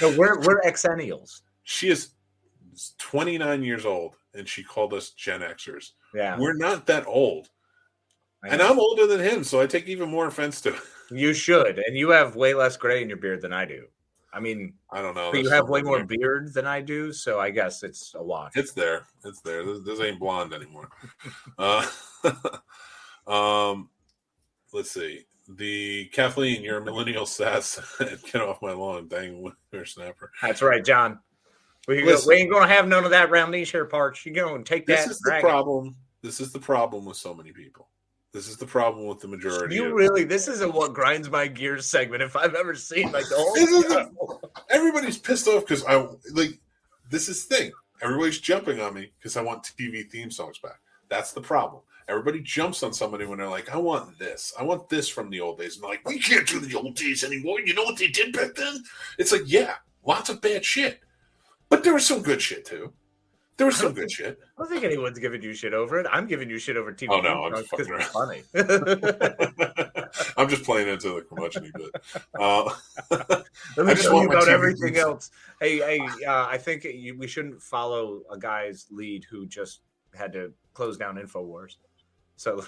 No, we're Xennials. She is 29 years old, and she called us Gen Xers. Yeah. We're not that old. And I'm older than him, so I take even more offense to it. You should. And you have way less gray in your beard than I do. I mean, I don't know. But you have way more beard than I do, so I guess it's a wash. It's there. It's there. This ain't blonde anymore. Let's see. The Kathleen, you're a millennial sass. Get off my lawn, dang whippersnapper. That's right, John. We ain't gonna have none of that around these here parts. You go and take that. This is the problem. This is the problem with so many people. This is the problem with the majority. This is a what grinds my gears segment if I've ever seen like the whole. Everybody's pissed off because this is the thing. Everybody's jumping on me because I want TV theme songs back. That's the problem. Everybody jumps on somebody when they're like, I want this. I want this from the old days. And they're like, we can't do the old days anymore. You know what they did back then? It's like, yeah, lots of bad shit. But there was some good shit, too. There was some good shit. I don't think anyone's giving you shit over it. I'm giving you shit over TV. Oh, no, I'm just fucking it's funny. I'm just playing into the curmudgeon a bit. Let me tell you about everything else. Hey, I think we shouldn't follow a guy's lead who just had to close down InfoWars. So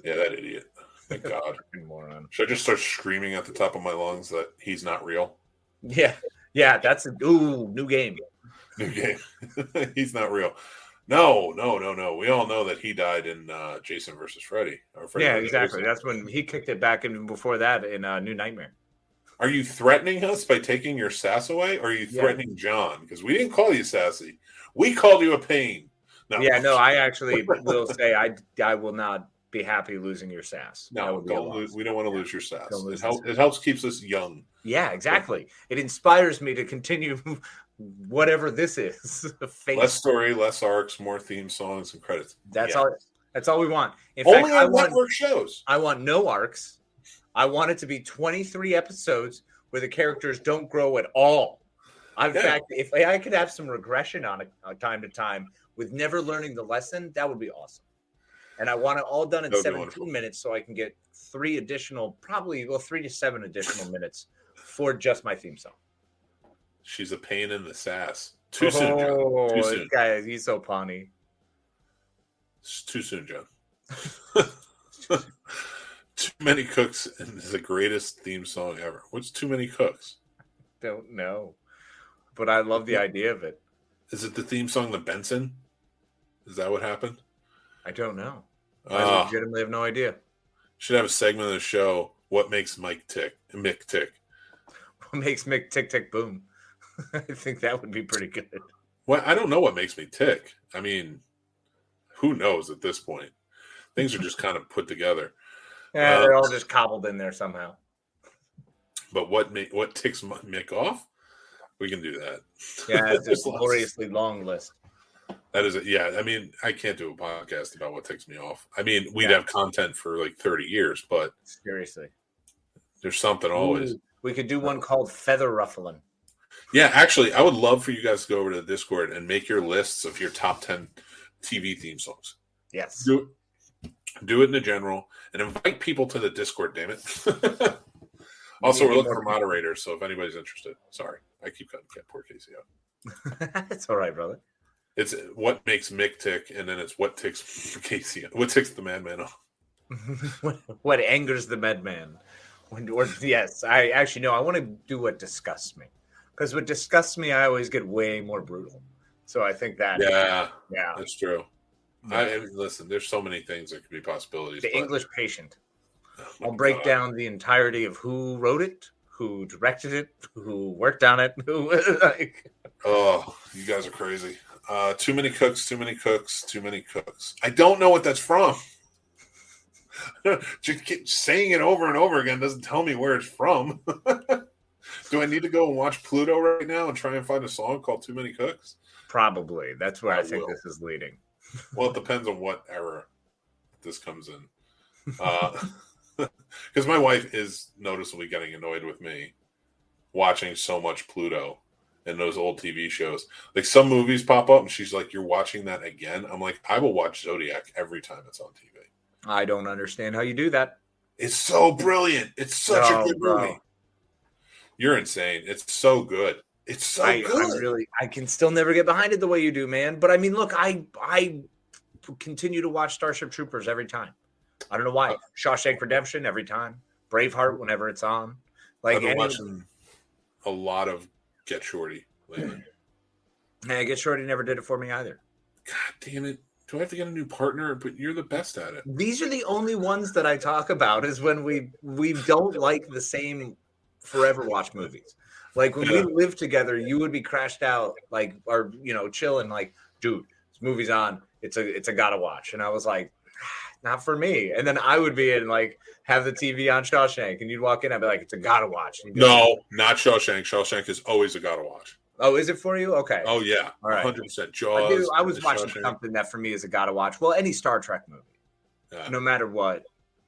yeah, that idiot. Thank God. Should I just start screaming at the top of my lungs that he's not real? Yeah, that's new game. New game. He's not real. No. We all know that he died in Jason versus Freddy. Or Freddy Yeah, versus exactly. Jason. That's when he kicked it back, and before that in New Nightmare. Are you threatening us by taking your sass away? Or are you threatening John? Because we didn't call you sassy. We called you a pain. No. Yeah, no, I actually will say I will not be happy losing your sass. No, don't lose. We don't want to lose your sass. It helps keeps us young. Yeah, exactly. It inspires me to continue whatever this is. Less story, less arcs, more theme songs and credits. That's all. That's all we want. In Only fact, on network shows. I want no arcs. I want it to be 23 episodes where the characters don't grow at all. In fact, if I could have some regression on it time to time with never learning the lesson, that would be awesome. And I want it all done in 17 minutes so I can get 3 to 7 additional minutes for just my theme song. She's a pain in the sass. Too soon, John. Too soon. This guy, he's so punny. It's too soon, John. Too Many Cooks is the greatest theme song ever. What's Too Many Cooks? Don't know. But I love the idea of it. Is it the theme song, The Benson? Is that what happened? I don't know. I legitimately have no idea. Should have a segment of the show, What Makes Mick Tick? What makes Mick tick, tick, boom? I think that would be pretty good. Well, I don't know what makes me tick. I mean, who knows at this point? Things are just kind of put together. Yeah, they're all just cobbled in there somehow. But what ticks Mick off? We can do that. Yeah, it's a gloriously long list. That is it. Yeah, I mean, I can't do a podcast about what ticks me off. I mean, we'd have content for like 30 years, but seriously, there's something always. We could do one called Feather Ruffling. Yeah, actually, I would love for you guys to go over to the Discord and make your lists of your top 10 TV theme songs. Yes. Do it in the general and invite people to the Discord, damn it. Also, we're looking for moderators, so if anybody's interested. Sorry, I keep cutting poor Casey out. It's all right, brother. It's what makes Mick tick, and then it's what ticks Casey. What ticks the madman off? What angers the madman? Yes, I actually know. I want to do what disgusts me, because what disgusts me, I always get way more brutal. So I think that yeah, that's true. Listen, there's so many things that could be possibilities. The English Patient. I'll break down the entirety of who wrote it, who directed it, who worked on it. Oh, you guys are crazy. Too Many Cooks, Too Many Cooks, Too Many Cooks. I don't know what that's from. Just keep saying it over and over again doesn't tell me where it's from. Do I need to go and watch Pluto right now and try and find a song called Too Many Cooks? Probably. That's where I think this is leading. Well, it depends on what era this comes in. Because my wife is noticeably getting annoyed with me watching so much Pluto and those old TV shows. Like some movies pop up and she's like, "You're watching that again?" I'm like, I will watch Zodiac every time it's on TV. I don't understand how you do that. It's so brilliant. It's such a good movie. You're insane. It's so good. It's so good. I can still never get behind it the way you do, man. But I mean, look, I continue to watch Starship Troopers every time. I don't know why. Shawshank Redemption every time. Braveheart whenever it's on. Like I've been watching a lot of Get Shorty lately. Hey, Get Shorty never did it for me either. God damn it. Do I have to get a new partner? But you're the best at it. These are the only ones that I talk about is when we don't like the same forever watch movies. Like when we lived together, you would be crashed out, like, or chilling, like, dude, this movie's on. It's a gotta watch. And I was like, not for me. And then I would be in, like, have the TV on Shawshank, and you'd walk in, I'd be like, it's a gotta watch. No, not Shawshank. Shawshank is always a gotta watch. Oh, is it for you? Okay. Oh yeah, all right. 100%. Jaws. I was watching something that for me is a gotta watch. Well, any Star Trek movie, no matter what,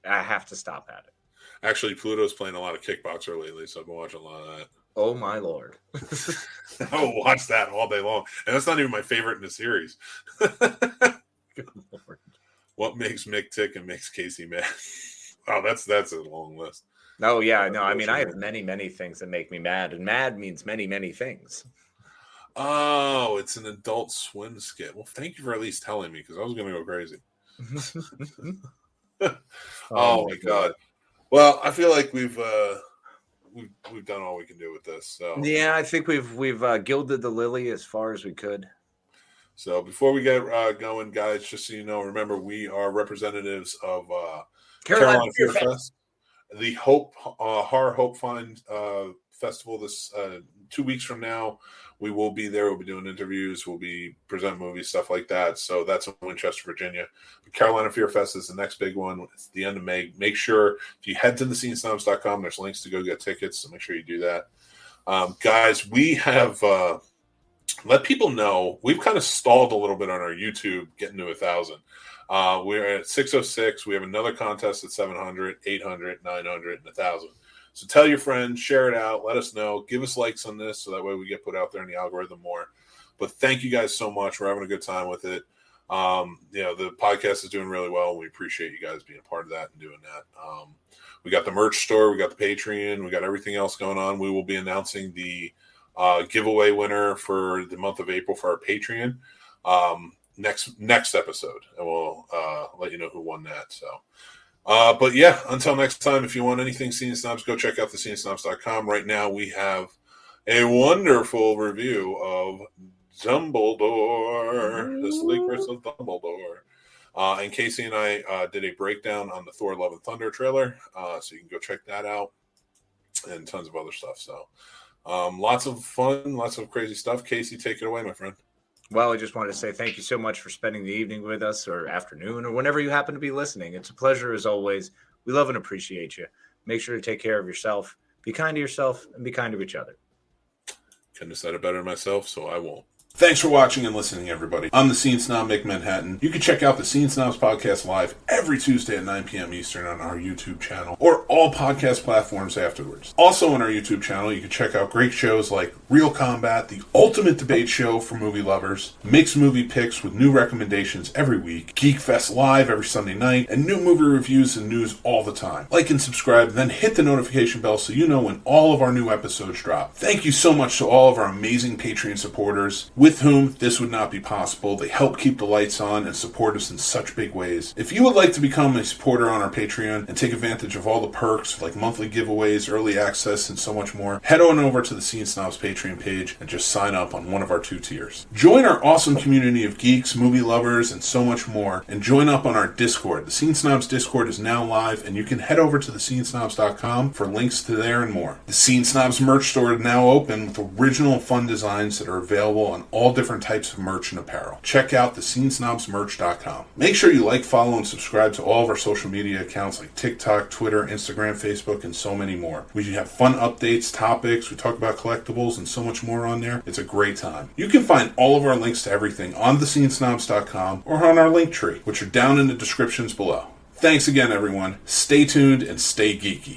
I have to stop at it. Actually, Pluto's playing a lot of Kickboxer lately, so I've been watching a lot of that. Oh my lord! I will watch that all day long, and that's not even my favorite in the series. Good lord! What makes Mick tick and makes Casey mad? Oh, that's a long list. Oh yeah, no. I mean, I have many things that make me mad, and mad means many things. Oh, it's an Adult Swim skit. Well, thank you for at least telling me, because I was going to go crazy. Oh my god. Well, I feel like we've we've done all we can do with this. So Yeah, I think we've gilded the lily as far as we could. So before we get going, guys, just so you know, remember we are representatives of Carolina Fear Fest, the Horror Hope Find Festival. This 2 weeks from now, we will be there. We'll be doing interviews. We'll be presenting movies, stuff like that. So that's in Winchester, Virginia. But Carolina Fear Fest is the next big one. It's the end of May. Make sure if you head to thescenesnobs.com, there's links to go get tickets. So make sure you do that. Guys, we have let people know we've kind of stalled a little bit on our YouTube getting to 1,000. We're at 606. We have another contest at 700, 800, 900, and 1,000. So tell your friends, share it out, let us know, give us likes on this so that way we get put out there in the algorithm more. But thank you guys so much. We're having a good time with it. The podcast is doing really well, and we appreciate you guys being a part of that and doing that. We got the merch store, we got the Patreon, we got everything else going on. We will be announcing the giveaway winner for the month of April for our Patreon next episode, and we'll let you know who won that. So but yeah, until next time, if you want anything Scene Snobs, go check out thescenesnobs.com. Right now we have a wonderful review of Dumbledore, the Sleepers of Dumbledore. And Casey and I did a breakdown on the Thor Love and Thunder trailer, so you can go check that out, and tons of other stuff. So lots of fun, lots of crazy stuff. Casey, take it away, my friend. Well, I just wanted to say thank you so much for spending the evening with us, or afternoon, or whenever you happen to be listening. It's a pleasure as always. We love and appreciate you. Make sure to take care of yourself. Be kind to yourself and be kind to each other. Couldn't have said it better myself, so I won't. Thanks for watching and listening, everybody. I'm the Scene Snob, Mick Manhattan. You can check out the Scene Snobs podcast live every Tuesday at 9 p.m. Eastern on our YouTube channel, or all podcast platforms afterwards. Also on our YouTube channel, you can check out great shows like Real Combat, the ultimate debate show for movie lovers, mixed movie picks with new recommendations every week, Geek Fest Live every Sunday night, and new movie reviews and news all the time. Like and subscribe, then hit the notification bell so you know when all of our new episodes drop. Thank you so much to all of our amazing Patreon supporters, with whom this would not be possible. They help keep the lights on and support us in such big ways. If you would like to become a supporter on our Patreon and take advantage of all the perks like monthly giveaways, early access, and so much more, head on over to the Scene Snobs Patreon page and just sign up on one of our 2 tiers. Join our awesome community of geeks, movie lovers, and so much more, and join up on our Discord. The Scene Snobs Discord is now live, and you can head over to thescenesnobs.com for links to there and more. The Scene Snobs merch store is now open with original fun designs that are available on all different types of merch and apparel. Check out thescenesnobsmerch.com. Make sure you like, follow, and subscribe to all of our social media accounts like TikTok, Twitter, Instagram, Facebook, and so many more. We have fun updates, topics, we talk about collectibles, and so much more on there. It's a great time. You can find all of our links to everything on thescenesnobs.com or on our link tree, which are down in the descriptions below. Thanks again, everyone. Stay tuned and stay geeky.